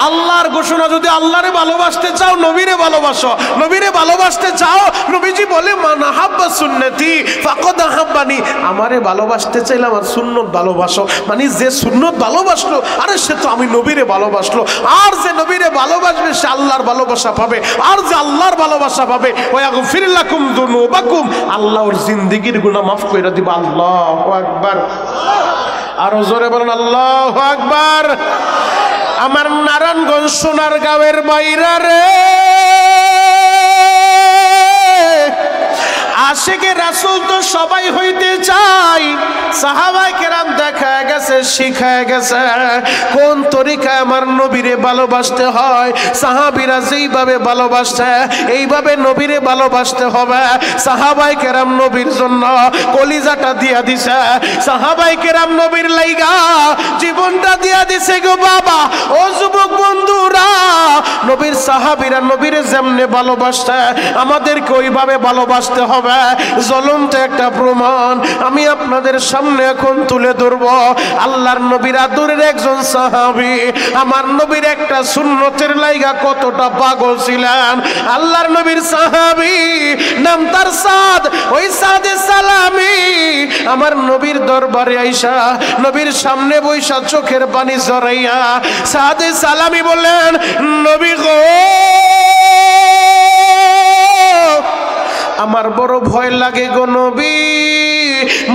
আল্লাহর ঘোষণা, যদি আল্লাহরে ভালোবাসতে চাও নবীরে ভালোবাসো, নবীরে ভালোবাসতে চাও, নবীজি বলে মান আহাব্বা সুন্নতি ফাকাদ আহাব্বানি, আমারে ভালোবাসতে চাইলে আমার সুন্নত ভালোবাসো। মানে যে সুন্নত ভালোবাসলো, আরে সে তো আমি নবীরে ভালোবাসলো। আর যে নবীরে ভালোবাসবে সে আল্লাহর ভালোবাসা পাবে, আর যে আল্লাহর ভালোবাসা পাবে ওয়াগফির লাকুম যুনুবাকুম, আল্লাহ ওর জিন্দেগীর গুনাহ মাফ কইরা দিবে। আল্লাহু আকবার, আরো জোরে বলেন আল্লাহু আকবার। আমার নারায়ণগঞ্জ সোনারগাঁওয়ের বাইরা রে, আশিকে রাসূল তো সবাই হইতে চাই। সাহাবায়ে কেরাম দেখা গেছে, শিখায় গেছে কোন তরিকায় আমার নবীরে ভালোবাসতে হয়। সাহাবীরা যেইভাবে ভালোবাসে এইভাবে নবীরে ভালোবাসতে হবে। সাহাবায়ে কেরাম নবীর জন্য কলিজাটা দিয়া দিছে, সাহাবায়ে কেরাম নবীর লাইগা জীবনটা দিয়া দিছে গো বাবা। ও যুবক বন্ধুরা, নবীর সাহাবীরা নবীরে যেমনে ভালোবাসে আমাদেরকে ওইভাবে ভালোবাসতে হবে। জ্বলন্ত একটা প্রমাণ আমি আপনাদের সামনে এখন তুলে ধরব। আল্লাহর নবীর আদরের একজন সাহাবী আমার নবীর একটা সুন্নতের লাইগা কতটা পাগল ছিলেন। আল্লাহর নবীর সাহাবী নাম তার সাদ, ওই সাদে সালামি আমার নবীর দরবারে আইসা নবীর সামনে বইসা চোখের পানি ঝরাইয়া সাদে সালামি বললেন, নবী গো আমার বড় ভয় লাগে গো নবী,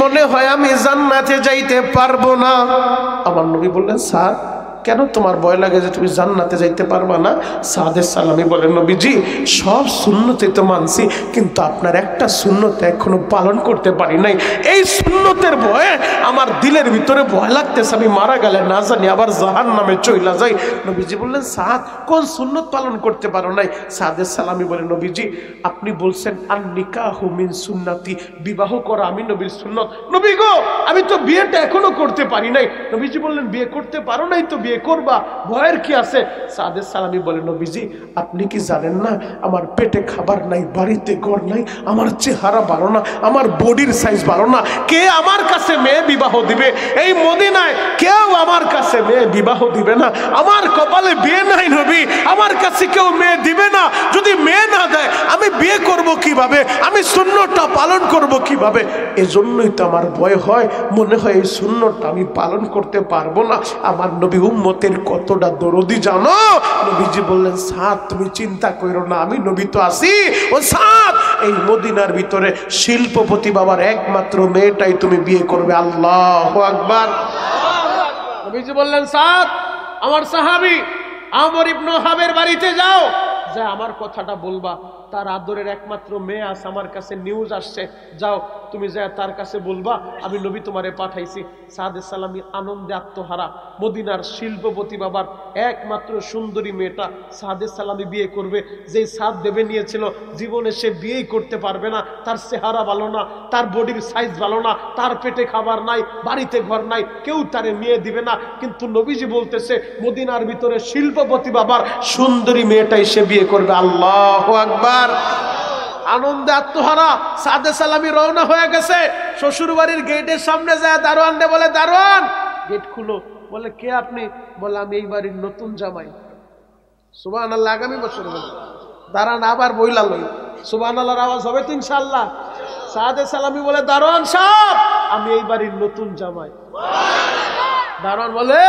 মনে হয় আমি জান্নাতে যাইতে পারবো না। আমার নবী বললেন, স্যার কেন তোমার ভয় লাগে যে তুমি জান্নাতে যাইতে পারবা না? সাদে সালামি বলেন, নবীজি সব সুন্নতে তো মানছি, কিন্তু আপনার একটা সুন্নত এখনো পালন করতে পারি নাই। এই সুন্নতের ভয়ে আমার দিলের ভিতরে ভয় লাগতেছে, আমি মারা গেলে না জানি আবার জাহান্নামে চইলা যাই। নবীজি বললেন, সাদ কোন সুন্নত পালন করতে পারো নাই? সাদে সালামি বলেন, নবীজি আপনি বলছেন আন নিকাহু মিন সুন্নতি, বিবাহ করা আমি নবীর সুন্নত। নবী গো আমি তো বিয়েটা এখনো করতে পারি নাই। নবীজি বললেন, বিয়ে করতে পারো নাই তো বিয়ে করবা, ভয়ের কি আছে? সাদে সালামি বলেন, নবীজি আপনি কি জানেন না আমার পেটে খাবার নাই, বাড়িতে ঘর নাই, আমার চেহারা ভালো না, আমার বডির সাইজ ভালো না, কে আমার কাছে মেয়ে বিবাহ দিবে? এই মদিনায় কেউ আমার কাছে মেয়ে বিবাহ দিবে না, আমার কপালে বিয়ে নাই নবী, আমার কাছে কেউ মেয়ে দিবে না। যদি মেয়ে না দেয় আমি বিয়ে করব কিভাবে? আমি সুন্নতটা পালন করব কিভাবে? এজন্যই তো আমার ভয় হয়, মনে হয় এই সুন্নতটা আমি পালন করতে পারবো না। আমার নবী উম্মতের কতটা দরদি জানো? নবীজি বললেন, সাদ তুমি চিন্তা করো না, আমি নবী তো আছি। ও সাদ এই মদিনার ভিতরে শিল্পপতি বাবার একমাত্র মেয়েটাই তুমি বিয়ে করবে। আল্লাহু আকবার। নবীজি বললেন, সাদ আমার সাহাবী আমর ইবনে ওহাবের বাড়িতে যাও, যা আমার কথাটা বলবা। তার আদরের একমাত্র মেয়ে আছে, আমার কাছে নিউজ আসছে, যাও তুমি যা তার কাছে বলবা আমি নবী তোমারে পাঠাইছি। সাদে সালামি আনন্দে আত্মহারা, মদিনার শিল্পপতি বাবার একমাত্র সুন্দরী মেয়েটা সাদে সালামি বিয়ে করবে। যেই সাদ দেবে নিয়েছিল, জীবনে সে বিয়েই করতে পারবে না। তার চেহারা ভালো না, তার বডির সাইজ ভালো না, তার পেটে খাবার নাই, বাড়িতে ঘর নাই, কেউ তারে নিয়ে দিবে না। কিন্তু নবীজি বলতেছে মদিনার ভিতরে শিল্পপতি বাবার সুন্দরী মেয়েটাই সে বিয়ে করবে। আল্লাহু আকবার। আনন্দে আত্মহারা সাদে সালামি রওনা হয়ে গেছে। শ্বশুর বাড়ির গেটের সামনে যায়, দারোয়ানকে বলে, দারোয়ান গেট খুলো। বলে, কে আপনি? বলে, আমি এই বাড়ির নতুন জামাই। সুবহানাল্লাহ। আগামী বছর বলে দাঁড়ান, আবার বইলা লই। সুবহানাল্লাহর আওয়াজ হবে তো ইনশাআল্লাহ। সাদে সালামি বলে, দারোয়ান সাহেব আমি এই বাড়ির নতুন জামাই। দারোয়ান বলে,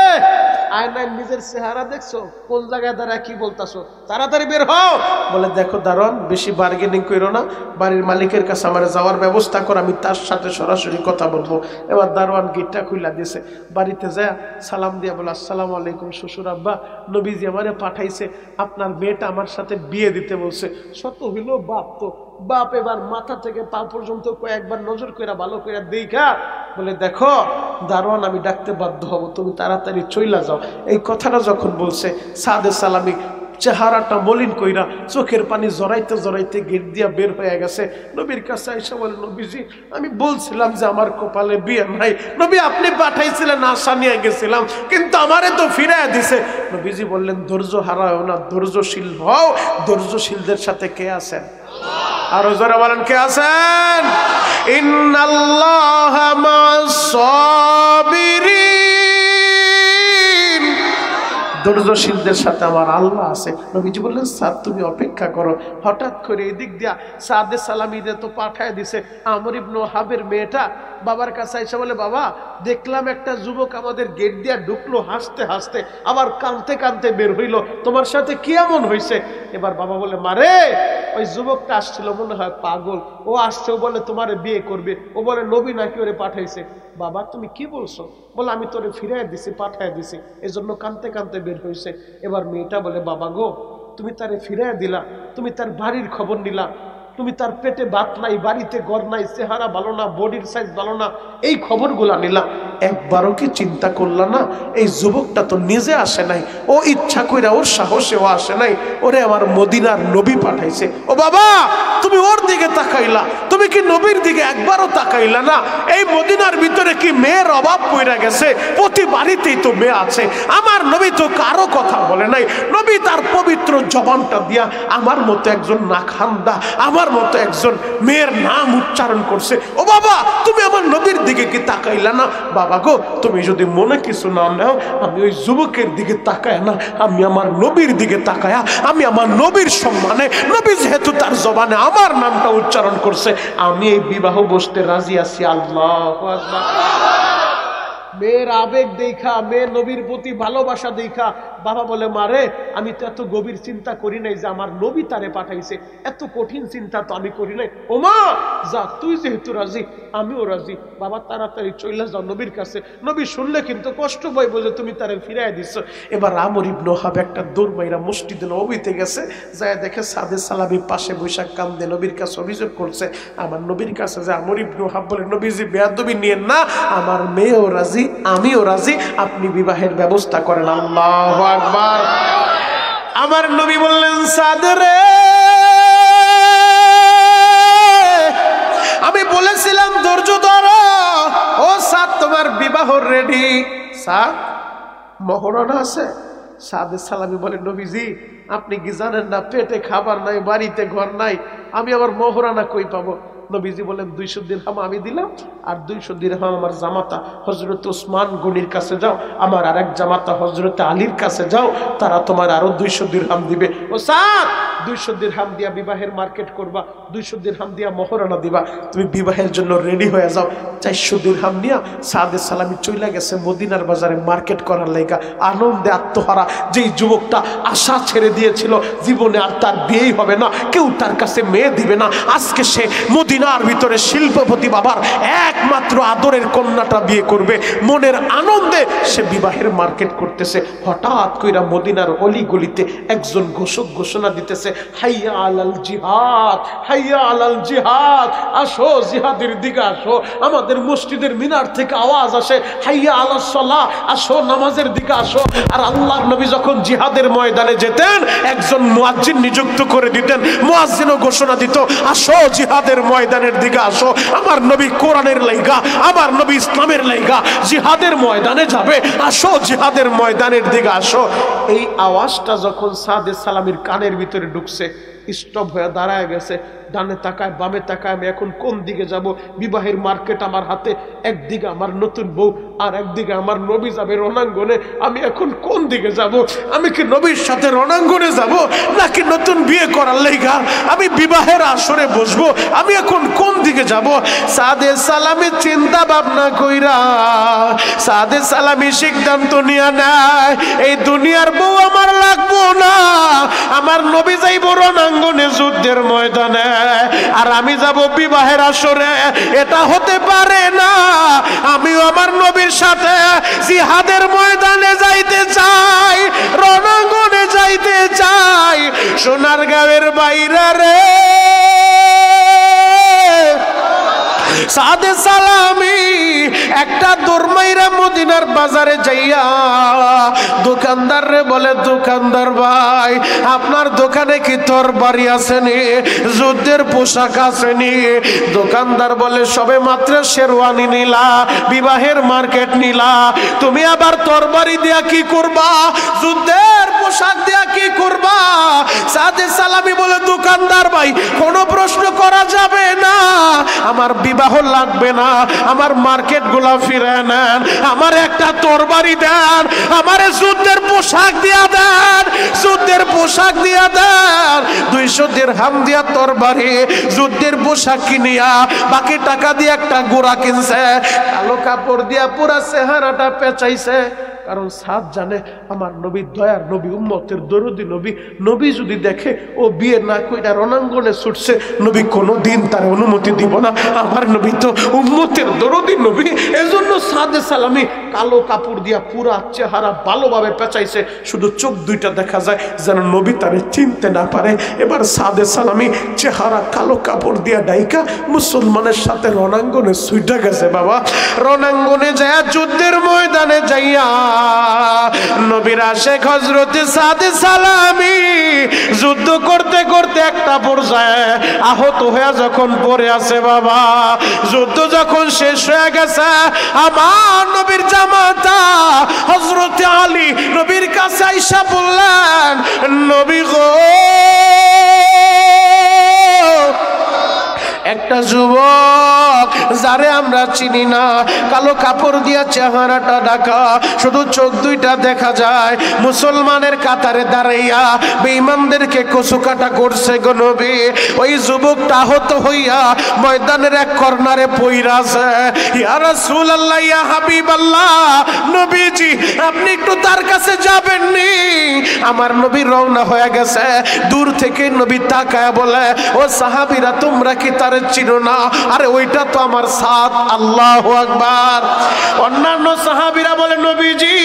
আয়নায় নিজের চেহারা দেখছো? কোন জায়গায় দাঁড়ায় কি বলতাছো? তাড়াতাড়ি বের হও। বলে, দেখো দারোয়ান, বেশি বার্গেনিং করো না, বাড়ির মালিকের কাছে আমার যাওয়ার ব্যবস্থা কর, আমি তার সাথে সরাসরি কথা বলবো। এবার দারোয়ান গেটটা খুলে দিয়েছে। বাড়িতে যায় সালাম দিয়ে বলে, আসসালামু আলাইকুম শ্বশুর আব্বা, নবীজি আমারে পাঠাইছে, আপনার মেয়েটা আমার সাথে বিয়ে দিতে বলছে। শত হইল বাপ, তো বাপ এবার মাথা থেকে পা পর্যন্ত কয়েকবার নজর করে ভালো করে দেখা বলে, দেখো দারোয়ান আমি ডাকতে বাধ্য হব, তুমি তাড়াতাড়ি চইলা যাও। এই কথাটা যখন বলছে, সাদে সালামি চেহারাটা মলিন কইরা চোখের পানি জড়াইতে জড়াইতে গেট দিয়া বের হয়ে গেছে। নবীর কাছে আইসা বলে, নবীজি আমি বলছিলাম যে আমার কপালে বিয়ে নাই, নবী আপনি পাঠাইছিলেন, আশা নিয়ে গেছিলাম, কিন্তু আমারে তো ফিরাইয়া দিছে। নবীজি বললেন, ধৈর্য হারাও না, ধৈর্যশীল হও। ধৈর্যশীলদের সাথে কে আছেন? আরো জোরে বলেন, কে আছেন? ইন্নাল্লাহা মা'আস সাবিরিন, ধৈর্যশীলদের সাথে আমার আল্লাহ আছে। নবীজি বললেন, স্যার তুমি অপেক্ষা করো। হঠাৎ করে এদিক দিয়া সাদে সালামিদের তো পাঠায় দিছে। আমর ইবনে ওহাবের মেয়েটা বাবার কাছে এসে বলে, বাবা দেখলাম একটা যুবক আমাদের গেট দিয়া ঢুকলো হাসতে হাসতে, আবার কাঁদতে কাঁদতে বের হইলো, তোমার সাথে কি এমন হয়েছে? এবার বাবা বলে, মারে ওই যুবকটা আসছিল, মনে হয় পাগল, ও আসছে, ও বলে তোমারে বিয়ে করবে, ও বলে নবী নাকি ওরে পাঠাইছে। বাবা তুমি কি বলছো? বলে, আমি তোরে ফিরাই দিছি, পাঠাই দিছি, এজন্য কাঁদতে কাঁদতে বের হয়েছে। এবার মেয়েটা বলে, বাবা গো তুমি তারে ফিরাই দিলা, তুমি তার বাড়ির খবর নিলা, তুমি তার পেটে ভাত নাই, বাড়িতে ঘর নাই, চেহারা ভালো না, বডির সাইজ ভালো না, এই খবরগুলা নিলা, একবারও কি চিন্তা করলা না এই যুবকটা তো নিজে আসে নাই, ও ইচ্ছা কইরা ওর সাহসেও আসে নাই, ওরে আমার মদিনার নবী পাঠাইছে। ও বাবা তুমি ওর দিকে তাকাইলা, তুমি কি নবীর দিকে একবারও তাকাইলা না? এই মদিনার ভিতরে কি মেয়ের অভাব পড়ে গেছে? প্রতি বাড়িতেই তো মেয়ে আছে। আমার নবী তো কারো কথা বলে নাই, নবী তার পবিত্র জবানটা দিয়া আমার মতো একজন নাখান্দা, আমার মতো একজন মেয়ের নাম উচ্চারণ করছে। ও বাবা তুমি আমার নবীর দিকে কি তাকাইলা না? বাবা গো তুমি যদি মনে কিছু না নাও, আমি ওই যুবকের দিকে তাকায় না, আমি আমার নবীর দিকে তাকায়া, আমি আমার নবীর সম্মানে, নবী যেহেতু তার জবানে আমার নামটা উচ্চারণ করছে, আমি এই বিবাহ বসতে রাজি আছি। আল্লাহু আকবার। মেয়ের আবেগ দেখা, মেয়ের নবীর প্রতি ভালোবাসা দেখা বাবা বলে, মারে আমি তো এত গভীর চিন্তা করি নাই যে আমার নবী তারে পাঠাইছে, এত কঠিন চিন্তা তো আমি করি নাই। ও মা যা, তুই যেহেতু রাজি আমিও রাজি, বাবা তাড়াতাড়ি চলে যাও নবীর কাছে, নবী শুনলে কিন্তু কষ্ট পাইব যে তুমি তারে ফিরাই দিচ্ছ। এবার আমর ইবনে ওহাব একটা দৌড় মাইরা মসজিদে নববীতে গেছে, যায় দেখে সাদে সালামি পাশে বৈশাখ কান্দে, নবীর কাছে অভিযোগ করছে। আমার নবীর কাছে যে আমর ইবনে ওহাব বলে, নবীজি বেয়াদবি নিয়েন না, আমার মেয়েও রাজি আমিও রাজি, আপনি বিবাহের ব্যবস্থা করেন। আল্লাহু আকবার। আমার নবী বললেন, সাদ রে আমি বলেছিলাম ধৈর্য ধরো, ও সাদ তোমার বিবাহ রেডি। সাদ মহরণা আছে? সাদে সালামি বলে, নবীজি আপনি কি জানেন না পেটে খাবার নাই, বাড়িতে ঘর নাই, আমি আবার মহরানা কই পাবো? নবীজি বলেন, 200 দিরহাম আমি দিলাম, আর 200 দিরহাম আমার জামাতা হযরত ওসমান গনির কাছে যাও, আমার আরেক জামাতা হযরত আলীর কাছে যাও, তারা তোমার আরো 200 দিরহাম দিবে। ও সাদ 200 দিরহাম দিয়া বিবাহের মার্কেট করবা, 200 দিরহাম দিয়া মহরানা দিবা, তুমি বিবাহের জন্য রেডি হয়ে যাও। 400 দিরহাম নিয়া সাদে সালামি চইলা গেছে মদিনার বাজারে মার্কেট করার লাইগা। আনন্দে আত্মহারা যেই যুবকটা আশা ছেড়ে দিয়েছিল জীবনে আর তার বিয়েই হবে না, কেউ তার কাছে মেয়ে দিবে না, আজকে সে মদিনার ভিতরে শিল্পপতি বাবার একমাত্র আদরের কন্যাটা বিয়ে করবে, মনের আনন্দে সে বিবাহের মার্কেট করতেছে। হঠাৎ কইরা মদিনার অলি গলিতে একজন ঘোষক ঘোষণা দিতেছে, হাইয়া আলাল জিহাদ, হাইয়া আলাল জিহাদ, আসো জিহাদের দিকে আসো। আমাদের মসজিদের মিনার থেকে আওয়াজ আসে, হাইয়া আলাস সালাহ, আসো নামাজের দিকে আসো। আর আল্লাহর নবী যখন জিহাদের ময়দানে যেতেন একজন মুয়াজ্জিন নিযুক্ত করে দিতেন, মুয়াজ্জিনও ঘোষণা দিত, আসো জিহাদের ময়দানের দিকে আসো। আমার নবী কোরআনের লাইগা, আমার নবী ইসলামের লাইগা জিহাদের ময়দানে যাবে, আসো জিহাদের ময়দানের দিকে আসো। এই আওয়াজটা যখন সাদে সালামির কানের ভিতরে ঢুকছে, স্টপ হয়ে দাঁড়ায় গেছে, ডানে তাকায় বামে তাকায়, আমি এখন কোন দিকে যাব? বিবাহের মার্কেট আমার হাতে, একদিকে আমার নতুন বউ আর একদিকে আমার নবী যাবে রণাঙ্গনে, আমি এখন কোন দিকে যাব? আমি কি নবীর সাথে রণাঙ্গনে যাব নাকি নতুন বিয়ে করার লাইগা আমি বিবাহের আসরে বসবো? আমি এখন কোন দিকে যাব? সাদে সালামি চিন্তা ভাবনা কইরা সাদে সালামি সিদ্ধান্ত নিয়া নেয়, এই দুনিয়ার বউ আমার লাগবো না, আমার নবী যাইব রণাঙ্গনে যুদ্ধের ময়দানে আর আমি যাব বিবাহের আসরে। এটা হতে পারে না, আমিও আমার নবীর সাথে জিহাদের ময়দানে যাইতে চাই, রণাঙ্গনে যাইতে চাই। সোনারগাঁওয়ের বাইরে রে সাদে সালামি একটা দরমাইরা মদিনার বাজারে যাইয়া দোকানদার রে বলে, দোকানদার ভাই আপনার দোকানে কি তরবারি আসেনি, যুদ্ধের পোশাক আসেনি? দোকানদার বলে, সবে মাত্র শেরওয়ানি নিলা, বিবাহের মার্কেট নিলা, তুমি আবার তরবারি দিয়া কি করবা, যুদ্ধের পোশাক দিয়া কি করবা? সাদে সালামি বলে, দোকানদার ভাই কোনো প্রশ্ন করা যাবে না, আমার বিবাহ লাগবে না, আমার মার্কেট গুলা ফিরে নেন, আমার একটা তরবারি দেন, আমার যুদ্ধের পোশাক দিয়া দেন, যুদ্ধের পোশাক দিয়া দেন। 200 দিরহাম দিয়া তরবারি, যুদ্ধের পোশাক কিনিয়া বাকি টাকা দিয়ে একটা ঘোড়া কিনছে, কালো কাপড় দিয়া পুরা চেহারাটা পেঁচাইছে। কারণ সাদ জানে আমার নবী দয়ার নবী, উম্মতের দরদি নবী, নবী যদি দেখে ও বিয়ে না কইরা রণাঙ্গনে ছুটছে, নবী কোনোদিন তার অনুমতি দিব না। আমার নবী তো উম্মতের দরদি নবী, এজন্য সাদে সালামি কালো কাপড় দিয়া পুরা চেহারা ভালোভাবে পেঁচাইছে, শুধু চোখ দুইটা দেখা যায় যেন নবী তারে চিনতে না পারে। এবার সাদে সালামি চেহারা কালো কাপড় দিয়া ডাইকা মুসলমানের সাথে রণাঙ্গনে ছুটে গেছে। বাবা রণাঙ্গনে যায় যুদ্ধের ময়দানে যাইয়া নবীর আশেক হযরত সাদে সালামি যুদ্ধ করতে করতে একটা পর্যায়ে আহত হয়ে যখন পড়ে আছে, বাবা যুদ্ধ যখন শেষ হয়ে গেছে, আমার নবীর জামাতা হযরত আলী নবীর কাছে আইসা বললেন, নবী গো একটা যুবক যারে আমরা চিনি না, কালো কাপড় দিয়া চেহারাটা ঢাকা, শুধু চোখ দুইটা দেখা যায়, মুসলমানের কাতারে দাঁড়াইয়া বেঈমানদেরকে কচুকাটা করছে গো নবী। ওই যুবকটা আহত হইয়া ময়দানের এক কর্নারে পইরা আছে। ইয়া রাসূলুল্লাহ, ইয়া হাবিবাল্লাহ, নবীজি আপনি একটু তার কাছে যাবেন নি? আমার নবী রওনা হয়ে গেছে। দূর থেকে নবী তাকায় বলে, ও সাহাবীরা তোমরা কি তারে চিনো না? আরে ওইটা তো আমার সাদ। আল্লাহু আকবার। অন্যান্য সাহাবীরা বলে, নবীজি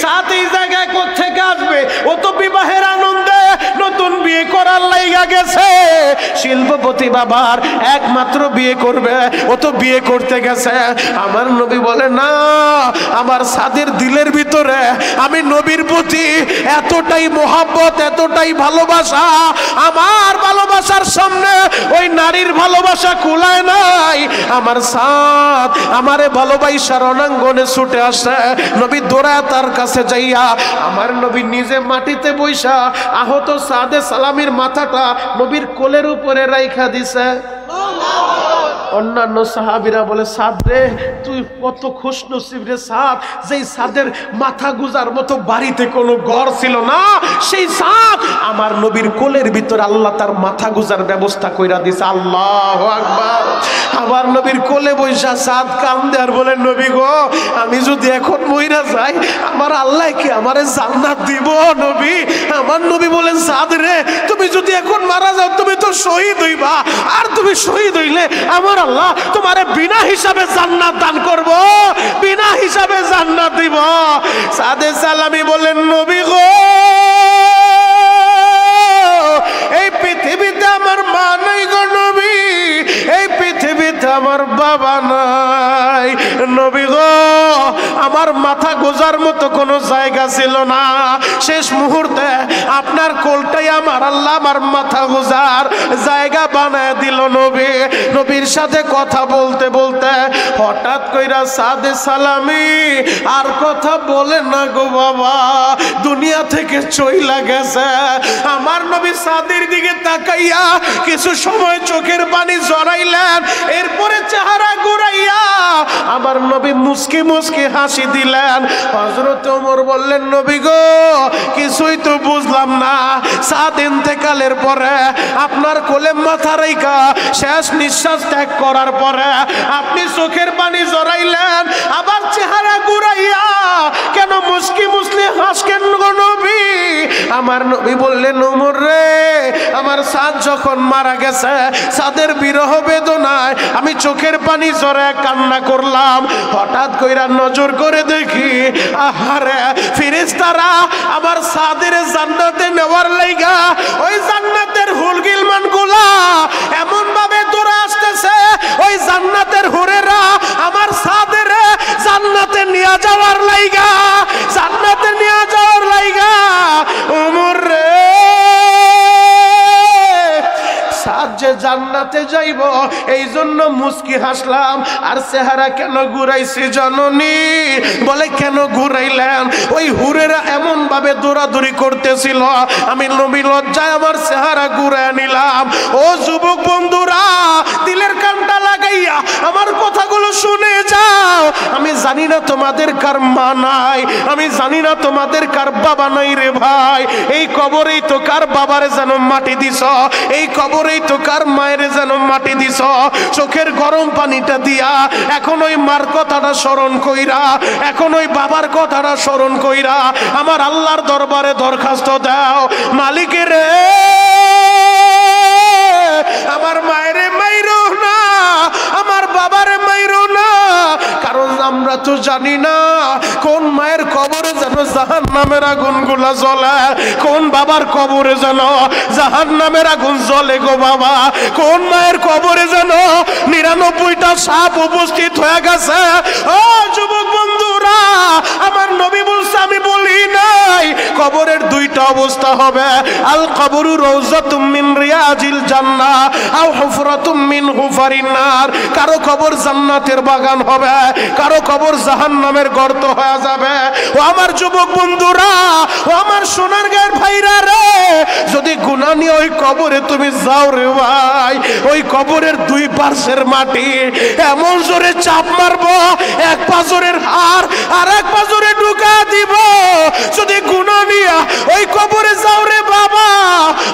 সাদ এই জায়গায় কোত্থেকে আসবে? ও তো বিবাহের আনন্দে নতুন বিয়ে করার লাইগা গেছে, শিল্পপতি বাবার একমাত্র বিয়ে করবে, ও তো বিয়ে করতে গেছে। আমার নবী বলে, না, আমার সাদের দিলের ভিতরে আমি নবীর প্রতি এতটাই মোহাব্বত, এতটাই ভালোবাসা, আমার ভালোবাসার সামনে ওই নারীর ভালোবাসা কুলায় নাই। আমার সাদ আমারে ভালোবাসা রণাঙ্গনে ছুটে আসে। নবী দৌড়া তার কাছে যাইয়া আমার নবী নিজে মাটিতে বইসা আহত সাদে সালামির মাথাটা নবীর কোলের উপরে রাইখা দিছে। অন্যান্য সাহাবীরা বলে সাদ রে তুই কত খুশনসিব রে সাদ, যেই সাদের মাথা গুজার মতো বাড়িতে কোনো ঘর ছিল না, সেই সাদ আমার নবীর কোলের ভিতর আল্লাহ তার মাথা গুজার ব্যবস্থা কইরা দিছে। আল্লাহু আকবার। আমার নবীর কোলে বৈশা সাদ কান্দে আর বলে নবী গো আমি যদি এখন মইরা যাই আমার আল্লাহ কি আমারে জান্নাত দিব নবী? আমার নবী বলেন সাদ রে তুমি যদি এখন মারা যাও তুমি তো শহীদ হইবা, আর তুমি শহীদ হইলে আমার আল্লাহ তোমারে বিনা হিসাবে জান্নাত দান করব, বিনা হিসাবে জান্নাত দিব। সাদে সালামি বলেন নবী গো এই পৃথিবীতে আমার মা নাই গো নবী, এই পৃথিবীতে আমার বাবা নাই নবী গো, আমার মাথা গোজার মতো কোনো জায়গা ছিল না, শেষ মুহূর্তে আপনার কোলটাই আমার আল্লাহ আমার মাথা গোজার জায়গা বানায় দিল নবী। নবীর সাথে কথা বলতে বলতে হঠাৎ কইরা সাদে সালামি আর কথা বলে না গো বাবা, দুনিয়া থেকে চইলা গেছে। আমার নবী সাদের দিকে তাকাইয়া কিছু সময় চোখের পানি জড়াইলেন, এরপরে চেহারা ঘুরাইয়া আমার নবী মুস্কি মুস্কি হাসি দিলেন। হযরত ওমর বললেন নবী গো কিছুই তো বুঝলাম না, সাদ ইন্তেকালের পরে আপনার কোলে মাথা রাইখা শেষ নিঃশ্বাস ত্যাগ করার পরে আপনি চোখের পানি জড়াইলেন, আবার চেহারা ঘুরাইয়া কেন মুস্কি মুস্কি হাসকেন গো নবী? আমার নবী বললেন ওমর রে আমার সাদ যখন মারা গেছে সাদের বিরহ বেদনায় আমি চোখের পানি জড়ায় কান্না করলাম, হঠাৎ কইরা নজর করে দেখি আহারে ফেরেশতারা আমার সাদের জান্নাতে নেওয়ার লাইগা ওই জান্নাতের হুলগিলমান গুলা এমন ভাবে দৌড়ে আসতেছে, ওই জান্নাতের হুরেরা আমার সাদের জান্নাতে নিয়ে যাওয়ার লাইগা, জান্নাতে নিয়ে যাওয়ার লাইগা। ওমর রে সাদ যে জান্নাতে যাইব এই জন্য মুস্কি হাসলাম, আর চেহারা কেন ঘুরাইছি জননী? বলে কেন ঘুরাইলেন? ওই হুরেরা এমন ভাবে দৌড়াদৌড়ি করতেছিল আমি নবী লজ্জায় আমার চেহারা ঘুরায় নিলাম। ও যুবক বন্ধুরা দিলের কানটা লাগাইয়া আমার কথাগুলো শুনে যাও। আমি জানি না তোমাদের কার মা নাই, আমি জানি না তোমাদের কার বাবা নাই রে ভাই, এই কবরেই তো কার বাবারে যেন মাটি দিছ, এই কবরেই তো কার মায়ের যেন মাটি দিছ, চোখের গরম পানিটা দিয়া এখন ওই মার কথাটা স্মরণ কইরা, এখন ওই বাবার কথাটা স্মরণ কইরা আমার আল্লাহর দরবারে দরখাস্ত দাও, মালিকের আমার মায়েরে মাইরো না, আমার বাবারে মাইরো না, কারণ আমরা তো জানি না কোন মায়ের কবরে যেন জাহান্নামের আগুন গুলা জ্বলে, কোন বাবার কবরে যেন জাহান্নামের আগুন জ্বলে গো বাবা, কোন মায়ের কবরে যেন 99টা সাপ উপস্থিত হয়ে গেছে। ও যুবক বন্ধুরা আমার নবী বলছে আমি বলি নাই, কবরের দুইটা অবস্থা হবে, আল কবরু রাউযাতুম মিন রিয়াজিল জান্নাহ আও হুফরাতুম মিন হুফারিন নার, কারো কবর জান্নাতের বাগান হবে, কারো কবর জাহান্নামের গর্ত হয়ে যাবে। ও আমার যুবক বন্ধুরা, ও আমার সোনার গায়ের ভাইরা রে, যদি গুনাহ নিয়ে ওই কবরে তুমি যাও রে ভাই, ওই কবরের দুই পাশের মাটি এমন জোরে চাপ মারবো এক পাজরের হাড় আর এক পাজরে ঢুকা দিব, যদি গুনাহ নিয়ে ওই কবরে যাও রে বাবা,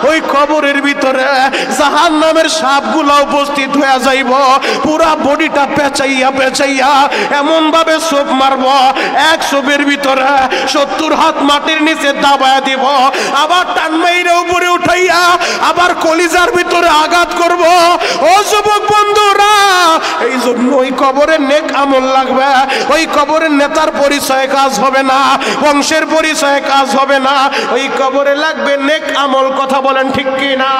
ওই কবরের ভিতরে জাহান্নামের সাপগুলা উপস্থিত হয়ে যাইব, পুরা বডিটা পেঁচাইয়া পেঁচাইয়া এমন ভাবে চোপ মারব, এক চোপের ভিতরে 70 হাত মাটির নিচে দাবায়া দিব, আবার টান মাইরে উপরে উঠাইয়া আবার কলিজার ভিতরে আঘাত করব। ও যুবক বন্ধুরা এই জন্য ওই কবরে নেক আমল লাগবে, ওই কবরের নেতার পরিচয় কাজ হবে না, বংশের পরিচয় কাজ হবে না, ওই কবরে লাগবে নেক আমল। কথা বলেন ঠিক কি না?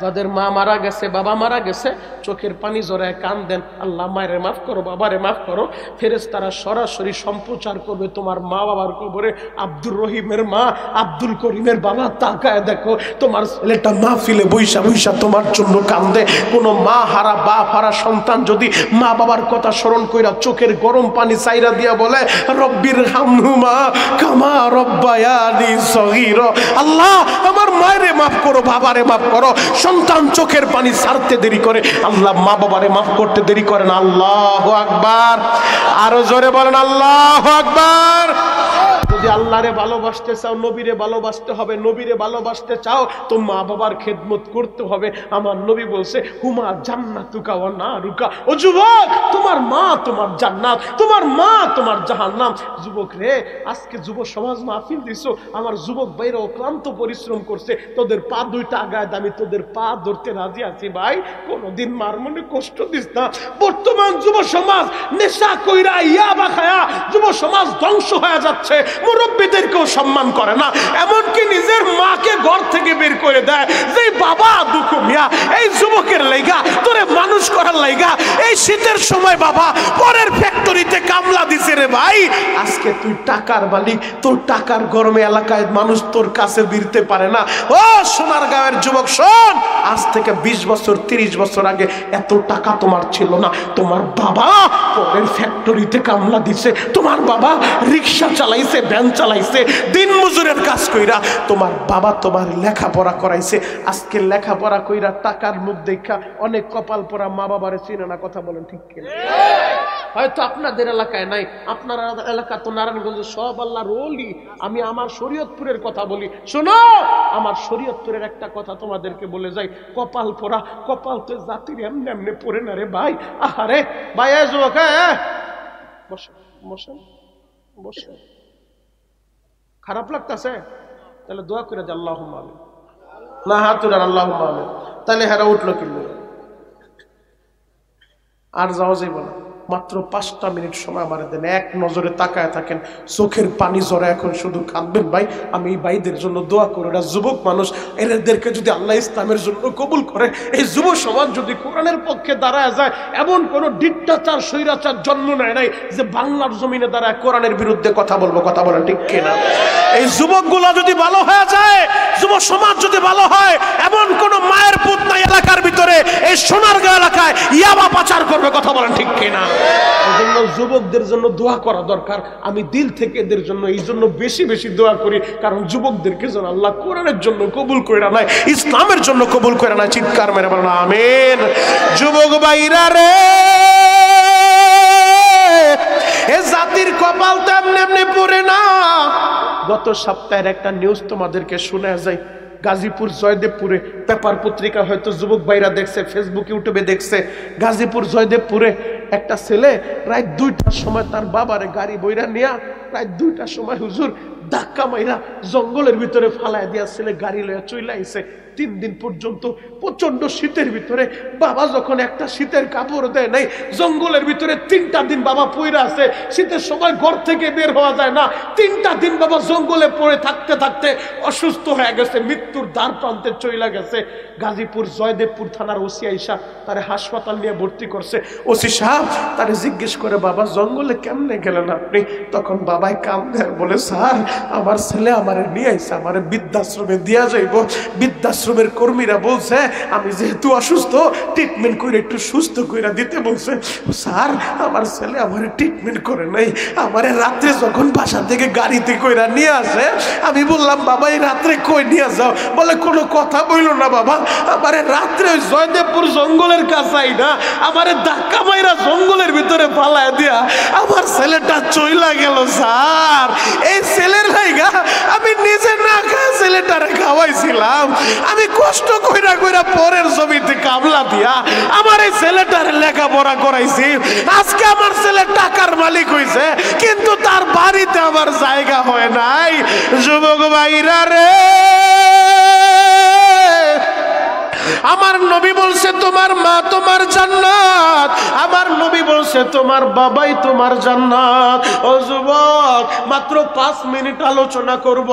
যাদের মা মারা গেছে বাবা মারা গেছে চোখের পানি জড়ায় কাঁদেন আল্লাহ মায়ের মাফ করো বাবারে মাফ করো, ফেরেশতারা সরাসরি সম্প্রচার করবে তোমার মা বাবার কবরে। আব্দুর রহিমের মা আব্দুল করিমের বাবা তাকায় দেখো তোমার ছেলেটা মাহফিলে বৈশা বৈশা তোমার জন্য কান্দে। কোনো মা হারা বাপ হারা সন্তান যদি মা বাবার কথা স্মরণ কইরা চোখের গরম পানি চাইরা দিয়া বলে রব্বির হামহুমা কামা রব্বায়ানি সগীরা, আল্লাহ আমার মায়েরে মাফ করো, বাবারে মাফ করো। সন্তান চোখের পানি ছাড়তে দেরি করে, আল্লাহ মা বাবারে মাফ করতে দেরি করে না। আল্লাহু আকবার, আরো জোরে বলেন আল্লাহু আকবার। যদি আল্লাহরে ভালোবাসতে চাও, নবীরে ভালোবাসতে হবে। নবীরে ভালোবাসতে চাও তো মা বাবার খেদমত করতে হবে। আমার নবী বলছে হুমা জান্নাতুকা ওয়া নারুকা। ও যুবক, তোমার মা তোমার জান্নাত, তোমার মা তোমার জাহান্নাম। যুবক রে, আজকে যুব সমাজ মাহফিল দিছো, আমার যুবক ভাইরা ক্লান্ত পরিশ্রম করছে, তোদের পা দুইটা আগায়, আমি তোদের পা ধরতে রাজি আছি ভাই, কোনদিন মার মনে কষ্ট দিস না। বর্তমান যুব সমাজ নেশা কইরা ইয়াবা খায়া যুব সমাজ ধ্বংস হয়ে যাচ্ছে। মুরব্বীদেরকেও সম্মান করে না, এমনকি নিজের মাকে ঘর থেকে বের করে দেয়। যে বাবা দুঃখ মিয়া, এই যুবকের লাইগা, তোরে মানুষ করার লাইগা এই শীতের সময় বাবা পরের ফ্যাক্টরিতে কামলা দিছে রে ভাই। আজকে তুই টাকার মালিক, তোর টাকার গরমে এলাকায় মানুষ তোর কাছে বিরতে পারে না। ও সোনারগাঁওয়ের যুবক শোন, আজ থেকে 20 বছর 30 বছর আগে এত টাকা তোমার ছিল না। তোমার বাবা পরের ফ্যাক্টরিতে কামলা দিছে, তোমার বাবা রিক্সা চালাইছে, ভ্যান চালাইছে, দিন মজুরের কাজ কইরা তোমার বাবা তোমার লেখাপড়া করাইছে। আজকে লেখাপড়া কইরা টাকার মুখ দেখা অনেক কপাল পরা মা বাবারে চিনে না। কথা বলেন ঠিক কিনা? হয়তো আপনাদের এলাকায় নাই, আপনার এলাকা তো নারায়ণগঞ্জে সব আল্লাহর ওলি। আমি আমার শরীয়তপুরের কথা বলি, শোনো, আমার শরীয়তপুরের একটা কথা তোমাদেরকে বলে যাই। কপাল পোড়া, কপাল তো জাতির এমনি এমনি পড়ে না রে ভাই। আহারে ভাই, যুবক বসে বসে বসে, খারাপ লাগতেছে? তাহলে দোয়া করে যে আল্লাহুম্মা আমিন। না হাত তুলেন আল্লাহুম্মা আমিন। তাহলে হেরা উঠলো কিন্তু আর যাওয়া যাইব না। মাত্র 5টা মিনিট সময় আমার দেন, এক নজরে তাকায় থাকেন, চোখের পানি জড়ে এখন শুধু কাঁদবেন ভাই। আমি এই ভাইদের জন্য দোয়া করি, এরা যুবক মানুষ, এদেরকে যদি আল্লাহ ইসলামের জন্য কবুল করে, এই যুব সমাজ যদি কোরআনের পক্ষে দাঁড়ায় যায়, এমন কোন ডিক্টাচার স্বৈরাচার জন্ম নেয় নাই যে বাংলার জমিনে দাঁড়ায় কোরআনের বিরুদ্ধে কথা বলবো। কথা বলেন ঠিক কিনা? এই যুবকগুলা যদি ভালো হয়ে যায়, যুব সমাজ যদি ভালো হয়, এমন কোন মায়ের পুত নাই এলাকার ভিতরে এই সোনারগাঁও এলাকায় ইয়াবা পাচার করবে। কথা বলেন ঠিক কিনা? এজন্য যুবকদের জন্য দোয়া করা দরকার। আমি দিল থেকে এদের জন্য এই জন্য বেশি বেশি দোয়া করি, কারণ যুবকদেরকে যেন আল্লাহ কোরআনের জন্য কবুল করে নাই, ইসলামের জন্য কবুল করে নাই। চিৎকার মেরে বলেন আমিন। যুবক ভাইরা রে, এ জাতির কপাল তো এমনি এমনি পড়ে না। গত সপ্তাহের একটা নিউজ তোমাদেরকে শোনা যায়। গাজীপুর জয়দেবপুরে পেপার পত্রিকা হয়তো যুবক ভাইরা দেখছে, ফেসবুক ইউটিউবে দেখছে। গাজীপুর জয়দেবপুরে একটা ছেলে রাত 2টার সময় তার বাবারে গাড়ি বইরা নিয়া রাত 2টার সময় হুজুর ধাক্কা মাইরা জঙ্গলের ভিতরে ফালায় দিয়া ছেলে গাড়ি লইয়া চলে আইছে। 3 দিন পর্যন্ত প্রচন্ড শীতের ভিতরে বাবা যখন একটা শীতের কাপড় দেয় নাই, জঙ্গলের ভিতরে 3টা দিন বাবা পইরা আছে। শীতের সময় ঘর থেকে বের হওয়া যায় না। 3টা দিন বাবা জঙ্গলে পড়ে থাকতে থাকতে অসুস্থ হয়ে গেছে, মৃত্যুর দ্বার প্রান্তে চলে গেছে। গাজীপুর জয়দেবপুর থানার ওসি আইসা তারে হাসপাতাল নিয়ে ভর্তি করছে। ওসি সাহেব তারে জিজ্ঞেস করে, বাবা জঙ্গলে কেমনে গেলেন আপনি? তখন বাবাই কান্দে বলে, স্যার আমার ছেলে আমারে নিয়ে আইসা, আমারে বৃদ্ধাশ্রমে দিয়া যাইব। বৃদ্ধাশ্রমের কর্মীরা বলছে আমি যেহেতু অসুস্থ, ট্রিটমেন্ট করে একটু সুস্থ করে দিতে বলছে। স্যার আমার ছেলে আমারে ট্রিটমেন্ট করে নাই, আমারে রাত্রে যখন বাসা থেকে গাড়িতে কইরা নিয়ে আসে, আমি বললাম বাবা এই রাত্রে কই নিয়ে যাও? বলে কোনো কথা বইলো না বাবা, আমারে রাত্রে ওই জয়দেবপুর জঙ্গলের কাছাই না, আমারে ধাক্কা মাইরা জঙ্গলের ভিতরে পালায় দিয়া আমার ছেলেটা চইলা গেল। স্যার এই ছেলের লাইগা আমি নিজে না খায় ছেলেটারে খাওয়াইছিলাম, আমি কষ্ট কইরা কইরা পরের জমিতে কামলা দিয়া আমার এই ছেলেটারে লেখাপড়া করাইছি। আজকে আমার ছেলে টাকার মালিক হইছে, কিন্তু তার বাড়িতে আমার জায়গা হয় নাই। যুবক ভাইরা রে, আমার নবী বলছে তোমার মা তোমার জান্নাত, আমার নবী বলছে তোমার বাবাই তোমার জান্নাত। ও যুবক, মাত্র 5 মিনিট আলোচনা করব,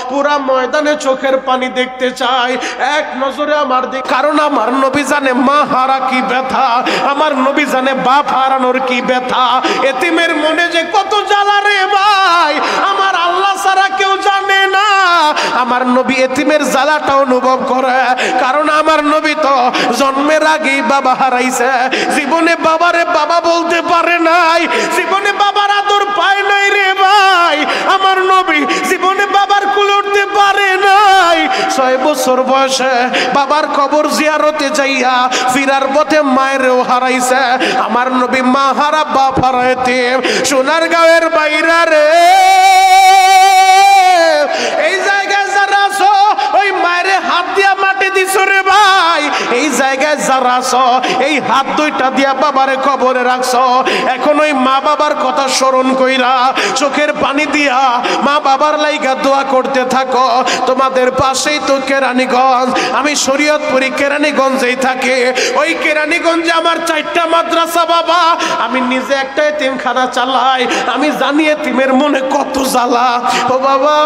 পুরা ময়দানে চোখের পানি দেখতে চাই, এক নজরে আমার দিক। কারণ আমার নবী জানে মা হারা কি ব্যথা, আমার নবী জানে বাপ হারানোর কি ব্যথা, এতিমের মনে যে কত জ্বালা রে ভাই, আমার আল্লাহ ছাড়া কেউ জানে না। আমার নবী এতিমের জ্বালাটা অনুভব করে, কারণ আমার নবী তো জন্মের আগেই বাবা হারাইছে। জীবনে বাবারে বাবা বলতে উঠতে পারে নাই, জীবনে বাবার আদর পায় নাই রে ভাই। আমার নবী জীবনে বাবার কুলে উঠতে পারে নাই। 6 বছর বয়সে বাবার কবর জিয়ারতে যাইয়া ফিরার পথে মায়েরও হারাইছে। আমার নবী মা হারা বাপ হারাইতে সোনারগাঁওয়ের বাইরা রে, এই জায়গায় যারা আছো ওই মায়ের হাত দিয়া মাটি দিছো রে ভাই। এই জায়গায় যারা আছো এই হাত দুইটা দিয়া বাবারে কবরে রাখছো। এখন ওই মা বাবার কথা স্মরণ কইরা চোখের পানি দিয়া মা বাবার লাইগা দোয়া করতে থাকো। তোমাদের পাশেই তো কেরানীগঞ্জ, আমি শরীয়তপুরি কেরানীগঞ্জেই থাকি। ওই কেরানীগঞ্জে আমার 4টা মাদ্রাসা বাবা, আমি নিজে একটা এতিমখানা চালাই। আমি জানি এতিমের মনে কত জ্বালা। ও বাবা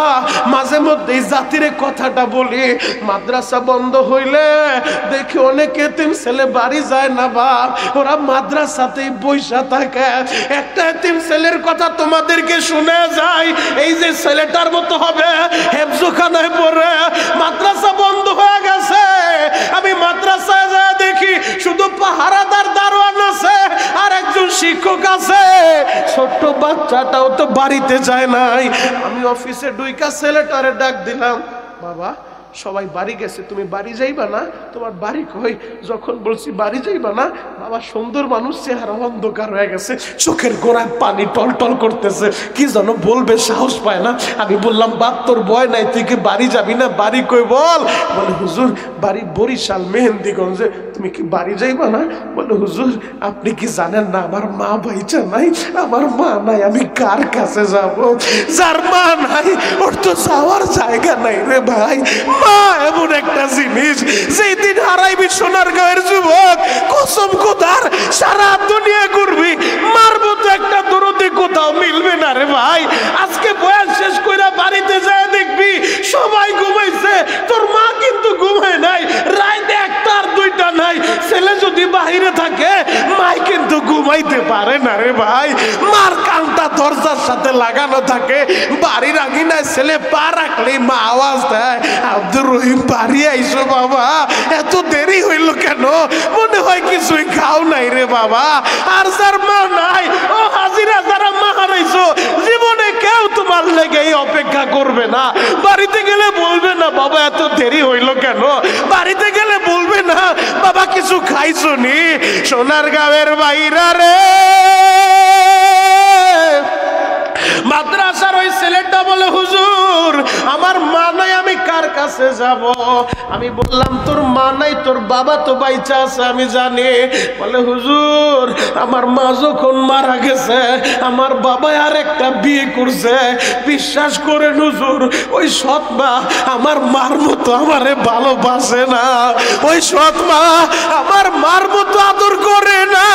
মাঝে মধ্যে জাতির কথাটা বলি, মাদ্রাসা বন্ধ হইলে দেখি অনেক এতিম ছেলে বাড়ি যায় না বাপ, ওরা মাদ্রাসাতেই বইসা থাকে। একটা এতিম ছেলের কথা তোমাদেরকে শুনে যায়, এই যে ছেলেটার মতো হবে হেফজখানায় পড়ে, মাদ্রাসা বন্ধ হয়ে গেছে। আমি মাদ্রাসায় যায় দেখি শুধু পাহারাদার দারোয়ান আছে আর একজন শিক্ষক আছে, ছোট্ট বাচ্চাটাও তো বাড়িতে যায় নাই। আমি অফিসে ঢুইকা ছেলেটারে ডাক দিলাম, বাবা সবাই বাড়ি গেছে, তুমি বাড়ি যাইবা না? তোমার বাড়ি কই? যখন বলছি বাড়ি যাইবা না, বাবা সুন্দর মানুষ, চেহারা অন্ধকার হয়ে গেছে, চোখের গোড়ায় পানি টলটল করতেছে, কি যেন বলবে সাহস পায় না। আমি বললাম বাপ তোর ভয় নাই, তুই কি বাড়ি যাবি না? বাড়ি কই বল? বলে হুজুর বাড়ি বরিশাল মেহেন্দিগঞ্জে। তুমি কি বাড়ি যাইবা না? বলে হুজুর আপনি কি জানেন না আমার মা বাইচা নাই, আমার মা নাই, আমি কার কাছে যাব? যার মা নাই ওর তো যাওয়ার জায়গা নাই রে ভাই। মা এমন একটা জিনিস, যেই দিন হারাইবি সোনারগাঁওয়ের যুবক, কসম খোদার সারা দুনিয়া ঘুরবি, মার মতো একটা দরদে কোথাও মিলবে না রে ভাই। আজকে বয়ান শেষ কইরা বাড়িতে যায় দেখবি সবাই ঘুমাইছে, তোর মা কিন্তু ঘুমায় নাই। রাইতে 1টা আর 2টা নাই, ছেলে যদি বাহিরে থাকে মাই কিন্তু ঘুমাইতে পারে না রে ভাই। মার কানটা দরজার সাথে লাগানো থাকে, বাড়ির আঙিনায় ছেলে পা রাখলেই মা আওয়াজ দেয়, আব্দুর রহিম বাড়ি আইসো বাবা। এত দেরি হইল কেন? মনে হয় কিছুই খাও নাই রে বাবা। আর যার মা নাই, ও হাজিরা যারা মা হারাইছো, জীবনে কেউ তোমার লেগে অপেক্ষা করবে না। বাড়িতে গেলে বলবে না বাবা এত দেরি হইল কেন, বাড়িতে গেলে বলবে না বাবা কিছু খাইছো নি। সোনারগাঁওয়ের বাইরা রে, মাদ্রাসার ওই ছেলেটা বলে হুজুর আমার মা নাই, আমি কার কাছে যাব? আমি বললাম তোর মা নাই, তোর বাবা তো বাইচা আছে আমি জানি। বলে হুজুর আমার মা যখন মারা গেছে আমার বাবা আর একটা বিয়ে করছে। বিশ্বাস করেন হুজুর ওই সৎ মা আমার মার মতো আমারে ভালোবাসে না, ওই সৎ মা আমার মার মতো আদর করে না।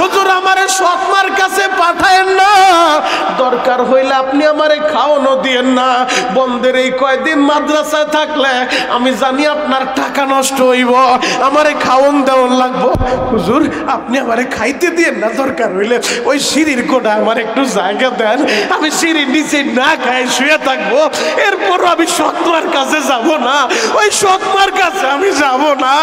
হুজুর আমারে সৎ মার কাছে পাঠায়েন না, দরকার হইলে আপনি আমারে খাওয়ানো দিয়েন না। বন্ধের এই কয়দিন মাদ্রাসায় থাকলে আমি জানি আপনার টাকা নষ্ট হইব, আমারে খাওয়ান দেওয়ান লাগবো। হুজুর আপনি আমারে খাইতে দিয়েন না, দরকার হইলে ওই সিঁড়ির কোটা আমার একটু জায়গা দেন, আমি সিঁড়ির নিচে না খাই শুয়ে থাকবো। এরপর আমি সৎমার কাছে যাব না, ওই সৎমার কাছে আমি যাব না।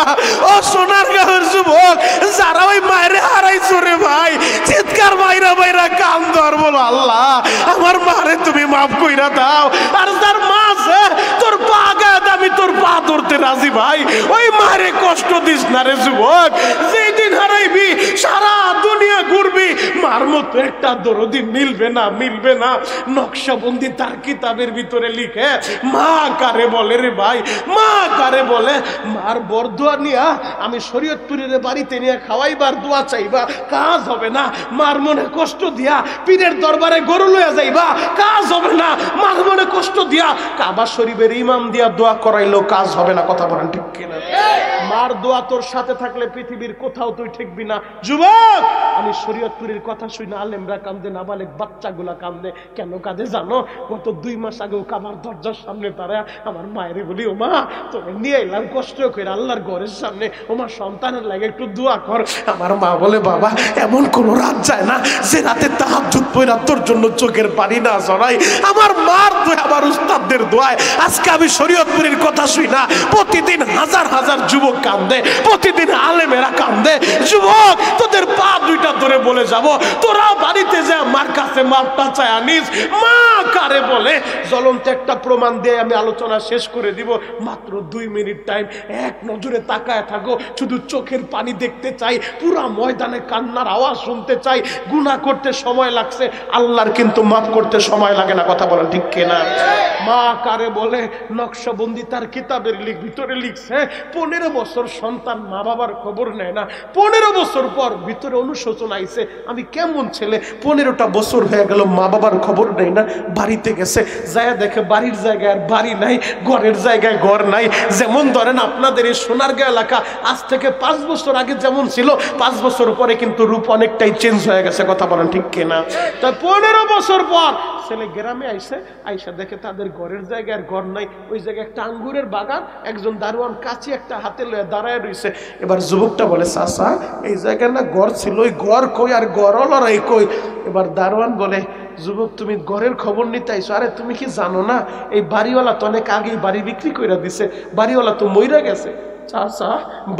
ও সোনারগাঁওয়ের যুবক যারা ওই মায়ের হারাইছো রে ভাই, চিৎকার বাইরা বাইরা কান ধর, বলো আল্লাহ আমার মারে তুমি মাফ কইরা দাও। আর যার মা আছে তোর পা গায়ে আমি তোর পা ধরতে রাজি ভাই, ওই মারে কষ্ট দিস না রে যুবক। যেই দিন হারাইবি সারা দুনিয়া ঘুরবি, মার মতো একটা দরদি মিলবে না, মিলবে না। নকশাবন্দি তার কিতাবের ভিতরে লিখে মা কারে বলে রে ভাই, মা কারে বলে। মার বরদোয়া নিয়া আমি শরীয়তপুরের বাড়িতে নিয়ে খাওয়াইবার দোয়া চাইবা, কাজ হবে না। মার মনে কষ্ট দিয়া পীরের দরবারে গরু লইয়া যাইবা, কাজ হবে না। মার মনে কষ্ট দিয়া কাবা শরীফের ইমাম দিয়া দোয়া করাইলো, কাজ হবে না। কথা বলেন ঠিক কিনা? মার দোয়া তোর সাথে থাকলে পৃথিবীর কোথাও তুই ঠেকবি না। যুবক আমি শরীয়তপুরের কথা শুই না আলেমরা কান্দে, নাবালেক বাচ্চাগুলা কান্দে। কেন কাঁদে জানো? গত 2 মাস আগেও আমার দরজার সামনে দাঁড়ায় আমার মায়েরে বলি, ও মা তোকে নিয়ে এলাম কষ্ট করে আল্লাহর ঘরের সামনে, ও মা সন্তানের লাগে একটু দোয়া কর। আমার মা বলে, বাবা এমন কোন রাত যায় না যে রাতে তাহাজ্জুদ পড়া তোর জন্য চোখের পানি না ঝরাই। আমার মার দোয়া, আমার উস্তাদদের দোয়ায় আজকে আমি শরীয়তপুরীর কথা শুই না। প্রতিদিন হাজার হাজার যুবক কান্দে, প্রতিদিন আলেমেরা কান্দে। যুবক তোদের পা 2টা ধরে বলে যাব, তোরা বাড়িতে যা মার কাছে মাপটা চায় আনিস। মা কারে বলে জ্বলন্ত একটা প্রমাণ দিয়ে আমি আলোচনা শেষ করে দিব। মাত্র 2 মিনিট টাইম, এক নজরে তাকায় থাকো। শুধু চোখের পানি দেখতে চাই, পুরা ময়দানে কান্নার আওয়াজ শুনতে চাই। গুনাহ করতে সময় লাগছে, আল্লাহর কিন্তু মাফ করতে সময় লাগে না। কথা বলেন ঠিক কিনা? মা কারে বলে নকশবন্দি তার কিতাবের ভিতরে লিখছে 15 বছর সন্তান মা বাবার খবর নেয় না। 15 বছর পর ভিতরে অনুশোচনা আইছে, আমি কেমন ছেলে, 15টা বছর হয়ে গেল মা বাবার খবর নেই না। বাড়িতে গেছে, যায় দেখে বাড়ির জায়গায় আর বাড়ি নাই, ঘরের জায়গায় ঘর নাই। যেমন ধরেন আপনাদের এই সোনারগাঁও এলাকা আজ থেকে 5 বছর আগে যেমন ছিল, 5 বছর পরে কিন্তু রূপ অনেকটাই চেঞ্জ হয়ে গেছে। কথা বলেন ঠিক কিনা? তাই 15 বছর পর ছেলে গ্রামে আইসা দেখে তাদের ঘরের জায়গায় আর ঘর নাই। ওই জায়গায় একটা আঙ্গুরের বাগান, একজন দারোয়ান কাছে একটা হাতে লয়ে দাঁড়ায় রয়েছে। এবার যুবকটা বলে, চাচা এই জায়গায় না ঘর ছিল, ওই ঘর কই আর ঘরওয়ালারাই কই? এবার দারোয়ান বলে, যুবক তুমি ঘরের খবর নিতে আইছো? আরে তুমি কি জানো না এই বাড়িওয়ালা তো অনেক আগেই বাড়ি বিক্রি করে দিছে, বাড়িওয়ালা তো মইরা গেছে। চাচা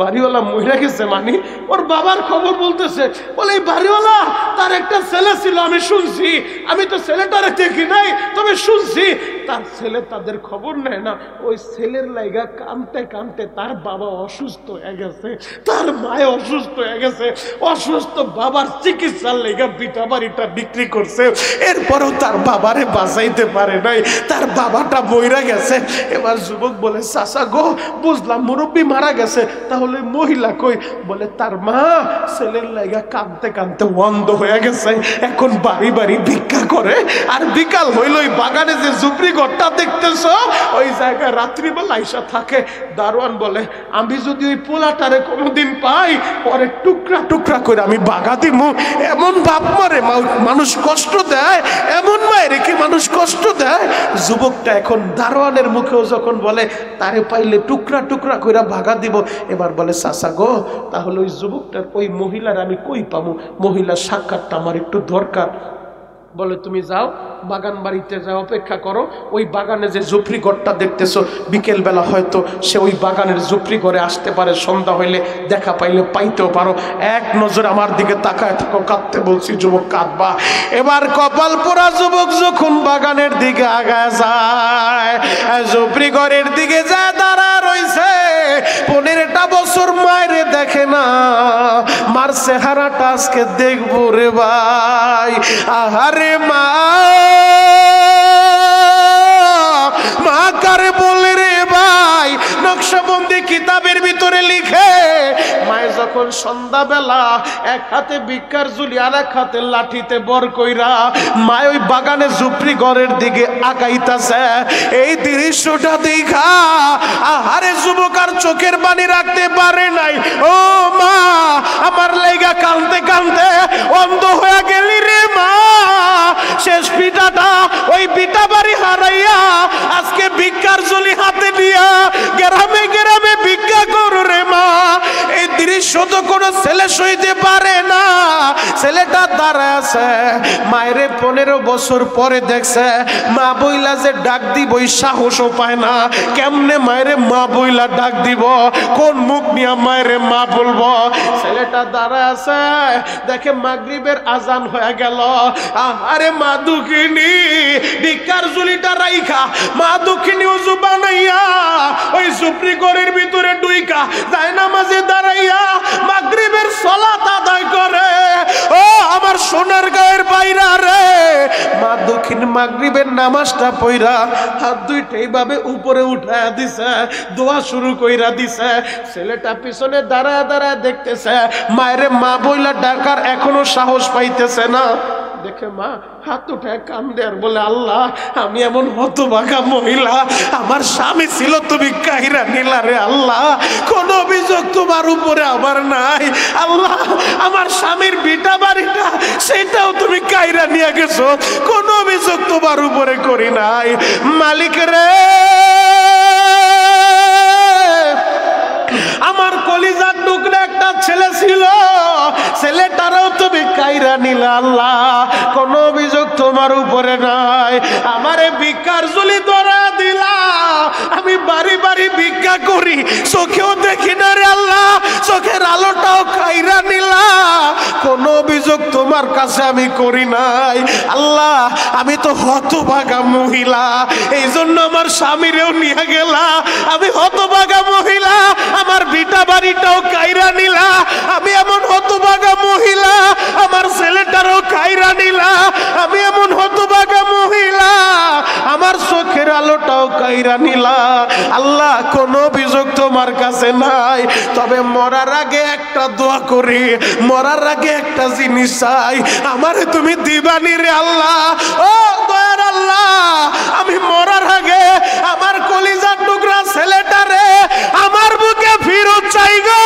বাড়িওয়ালা মইরা গেছে মানে? ওর বাবার খবর বলতেছে, বলে এই বাড়িওয়ালা তার একটা ছেলে ছিল, আমি শুনছি, আমি তো ছেলেটারে দেখি নাই তবে শুনছি তার ছেলে তাদের খবর নেয় না। ওই ছেলের লাইগা কানতে কানতে তার বাবা অসুস্থ হয়ে গেছে, তার মায়ে অসুস্থ হয়ে গেছে। অসুস্থ বাবার চিকিৎসার লাইগা বিটা বাড়িটা বিক্রি করছে, এরপরও তার বাবারে বাঁচাইতে পারে নাই, তার বাবাটা মইরা গেছে। এবার যুবক বলে, চাচা গো বুঝলাম মুরব্বী মারা গেছে, তাহলে মহিলা কই? বলে তার মা ছেলের লাইগা কাঁদতে কাঁদতে অন্ধ হয়ে গেছে, এখন বাড়ি বাড়ি ভিক্ষা করে। আর বিকাল হইল ওই বাগানে যে ঝুপড়ি ঘরটা দেখতেছ ওই জায়গায় রাত্রিবেলা আইসা থাকে। দারোয়ান বলে, আমি যদি ওই পোলাটারে কোনোদিন পাই পরে টুকরা টুকরা করে আমি বাগা দিমু। এমন বাপ মারে মানুষ কষ্ট দেয়, এমন মায়ের কি মানুষ কষ্ট দেয়? যুবকটা এখন দারোয়ানের মুখেও যখন বলে তারে পাইলে টুকরা টুকরা করে ভাগা দিব, এবার বলে চাচা গো তাহলে ওই যুবকটার ওই মহিলার আমি কই পাবো? মহিলার সাক্ষাৎটা আমার একটু দরকার। বলে তুমি যাও বাগান বাড়িতে যাও, অপেক্ষা করো। ওই বাগানে যে ঝুপড়ি ঘরটা দেখতেছো বিকেল বেলা হয়তো সে ওই বাগানের ঝুপড়ি ঘরে আসতে পারে, সন্ধ্যা হইলে দেখা পাইলে পাইতেও পারো। এক নজর আমার দিকে তাকায় থাকো, কাঁদতে বলছি যুবক কাঁদবা। এবার কপাল পোড়া যুবক যখন বাগানের দিকে আগায় যায়, ঝুপড়ি ঘরের দিকে যায় দাঁড়ায় রইছে। 15টা বছর মায়েরে দেখে না, মার চেহারাটা আজকে দেখবো রে ভাই। আহারে মা, মা কারে বলে রে ভাই? নকশবন্দি কিতাবের ভিতরে লিখে মায়ে যখন সন্ধ্যাবেলা এক হাতে ভিক্ষার ঝুলি আর এক হাতে লাঠিতে বর কইরা মায় ওই বাগানে ঝুপড়ি ঘরের দিকে আগাইতাছে, এই দৃশ্যটা দেখা আহারে যুবক আর চোখের পানি রাখতে পারে নাই। ও মা আমার লাইগা কাঁদতে কাঁদতে অন্ধ হয়ে গেলি রে মা। শেষ পিঠাটা ওই পিঠা বাড়ি হারাইয়া আজকে ভিক্ষার ঝুলি হাতে নিয়া গ্রামে গ্রামে ভিক্ষা করো রে মা। এই দৃশ্য তো কোনো ছেলে সইতে পারে না। ছেলেটা দাঁড়ায় আছে, মায়েরে 15 বছর পরে দেখছে, মা বইলা যে ডাক দিব ওই সাহসও পায় না। কেমনে মায়েরে মা বইলা ডাক দিব, কোন মুখ নিয়ে মায়েরে মা বলবো? ছেলেটা দাঁড়ায় আছে, দেখে মাগরিবের আজান হয়ে গেল। আরে মা দুঃখিনী ভিক্ষার ঝুলিটা রাইখা মা দুঃখিনী উজু বানাইয়া ওই ঝুপড়ি ঘরের ভিতরে ডুইকা যায় নামাজে দাঁড়াইয়া মাগরিবের সালাত আদায় করে। ও আমার সোনার গায়ের বাইরা রে, মা দক্ষিণ মাগরিবের নামাজটা পইরা হাত দুইটা এইভাবে উপরে উঠায়া দিছে, দোয়া শুরু কইরা দিছে। ছেলেটা পিছনে দাঁড়ায় দাঁড়ায় দেখতেছে, মায়েরে মা বইলা ডাকার এখনো সাহস পাইতেছে না। দেখে মা হাত উঠায় কান্দে আর বলে, আল্লাহ আমি এমন হতভাগা মহিলা, আমার স্বামী ছিল তুমি কাইরা নিলা রে আল্লাহ, কোন অভিযোগ তোমার উপরে আমার নাই আল্লাহ, আমার স্বামীর ভিটা বাড়িটা সেটাও তুমি কাইরা নিয়ে গেছো, কোন অভিযোগ তোমার উপরে করি নাই মালিক রে। আমার কলিজার টুকরা একটা ছেলে ছিল, ছেলেটারও তুমি কাইরা নিলা আল্লাহ, কোন অভিযোগ তোমার উপরে নাই। আমারে ভিক্ষার ঝুলি ধরা দিলা, আমি বাড়ি বাড়ি ভিক্ষা করি, চোখেও দেখি না রে আল্লাহ, চোখের আলোটাও কাইরা নিলা, কোন অভিযোগ তোমার কাছে আমি করি নাই আল্লাহ। আমি তো হতভাগা মহিলা, এই জন্য আমার স্বামীরেও নিয়ে গেলা, আমি হতভাগা মহিলা, আমার ভিটা বাড়িটাও কাইরা নিলা, আমি এমন হতভাগা মহিলা, আমার ছেলেটারও কাইরা নিলা, আমি এমন হতভাগা মহিলা, আমার চোখের আলোটাও কাইরা নিলা আল্লাহ, কোন অভিযোগ তোমার কাছে নাই। তবে মরার আগে একটা দোয়া করি, মরার আগে একটা জিনিস চাই, আমারে তুমি দিবানি রে আল্লাহ। ও দয়ার আল্লাহ, আমি মরার আগে আমার কলিজার টুকরা ছেলেটারে আমার বুকে ফিরত চাই গো,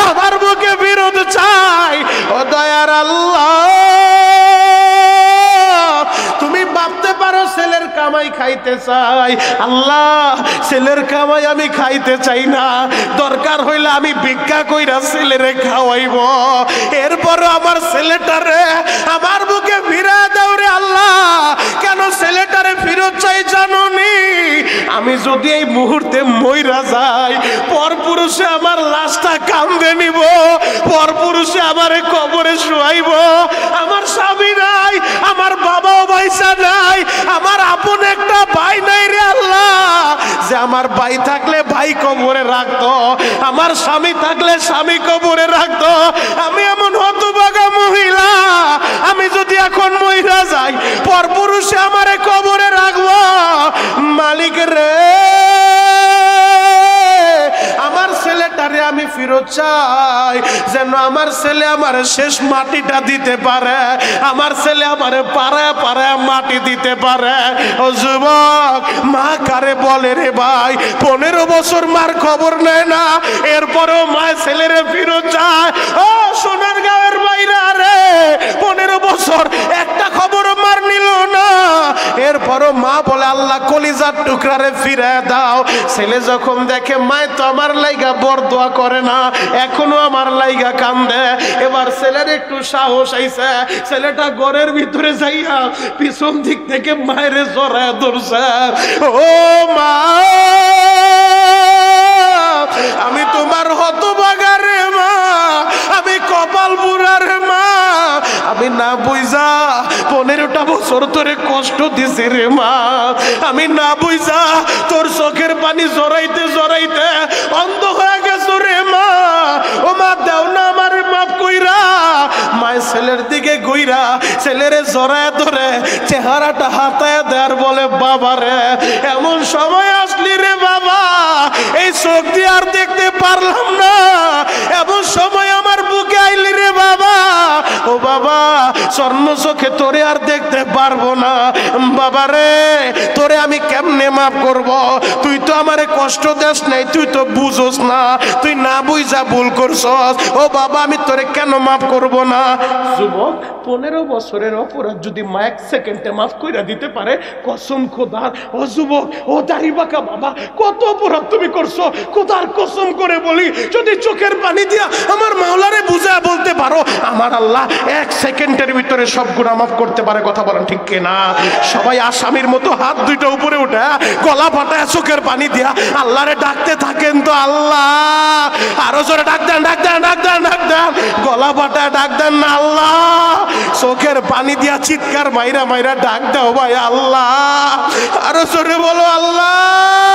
আমার বুকে ফিরত চাই। ও দয়ার আল্লাহ, তুমি ভাবতে পারো ছেলের কামাই খাইতে চাই, আল্লাহ ছেলের কামাই আমি খাইতে চাই না, দরকার হইলে আমি ভিক্ষা কইরা ছেলেরে খাওয়াইব, এরপরও আমার ছেলেটারে আমার বুকে ফিরা দাও রে আল্লাহ। কেন ছেলেটারে ফিরত চাই জানোনি? আমি যদি এই মুহূর্তে মইরা যাই, পরপুরুষে আমার লাশটা কান্দে নিব, পরপুরুষে আমারে কবরে শুয়াইব, আমার স্বামী নাই, আমার বাবাও পয়সা নাই, আমার আপন একটা ভাই নাই রে আল্লাহ, যে আমার ভাই থাকলে ভাই কবরে রাখতো, আমার স্বামী থাকলে স্বামী কবরে রাখতো। আমি এমন হতভাগা মহিলা, আমি যদি এখন মহিলা যাই, পরপুরুষে আমারে কবরে রাখবো মালিক রে। আমার ছেলেটারে আমি ফিরত চাই, যেন আমার ছেলে আমার শেষ মাটিটা দিতে পারে, আমার ছেলে আমারে পাড়ায় পাড়ায় মাটি দিতে পারে। ও যুবক, মা কারে বলে রে ভাই, 15 বছর মার খবর নেয় না, এরপরেও মা ছেলেরে ফিরত চায়। ও সোনার গাঁয়ের বাইরে রে, 15 বছর একটা খবর মার নিল না, এরপরও মা বলে আল্লাহ কলিজার টুকরারে ফিরে দাও। ছেলে যখন দেখে মায় তো আমার লাইগা বরদোয়া করে না, এখনো আমার লাইগা কান্দে, এবার ছেলের একটু সাহস আইছে, ছেলেটা ঘরের ভিতরে যাইয়া পিছন দিক থেকে মায়ের জড়ায় ধরছে। ও মা, আমি তোমার হতভাগা রে মা, আমি কপাল বুড়া রে মা, আমি না বুঝা 15টা বছর তোরে কষ্ট দিছি রে মা, আমি না বুঝা তোর চোখের পানি জড়াইতে জড়াইতে অন্ধ হয়ে গেছো রে মা। ও মা, দেও না আমারে মাফ কইরা। মায়ের ছেলের দিকে গইরা ছেলেরে জড়ায় ধরে চেহারাটা হাতায় দেয়ার বলে, বাবা রে এমন সময় আসলি রে বাবা, এই চোখ দিয়ে আর দেখতে পারলাম না, এমন সময় আমার বুকে আইলি রে বাবা। ও বাবা, স্বর্ণ চোখে তোরে আর দেখতে পারবো না বাবা রে, তোরে আমি কেমনে মাফ করব? তুই তো আমারে কষ্ট দেস নাই, তুই তো বুঝোস না, তুই না বুঝা ভুল করছস। ও বাবা, আমি তোরে কেন মাফ করব না? যুবক, 15 বছরের অপরাধ যদি মা 1 সেকেন্ডে মাফ কইরা দিতে পারে, কসম খোদার। ও যুবক, ও দাড়ি বাঁকা বাবা, কত অপরাধ তুমি করছো, খোদার কসম করে বলি, যদি চোখের পানি দিয়া আমার মাওলারে বুঝা বলতে পারো, আমার আল্লাহ 1 সেকেন্ডের ভিতরে সব গুনাহ মাফ করতে পারে। কথা বলেন ঠিক কিনা? সবাই আসামির মতো হাত দুইটা উপরে উঠে গলা ফাটায় চোখের পানি দিয়া আল্লাহরে ডাকতে থাকেন তো। আল্লাহ, আরো জোরে ডাক দেন, ডাক দেন, ডাক দেন, ডাক দেন, গলা ফাটায় ডাক দেন না আল্লাহ, চোখের পানি দিয়া চিৎকার মাইরা মাইরা ডাক দাও ভাই আল্লাহ, আরো জোরে বলো আল্লাহ।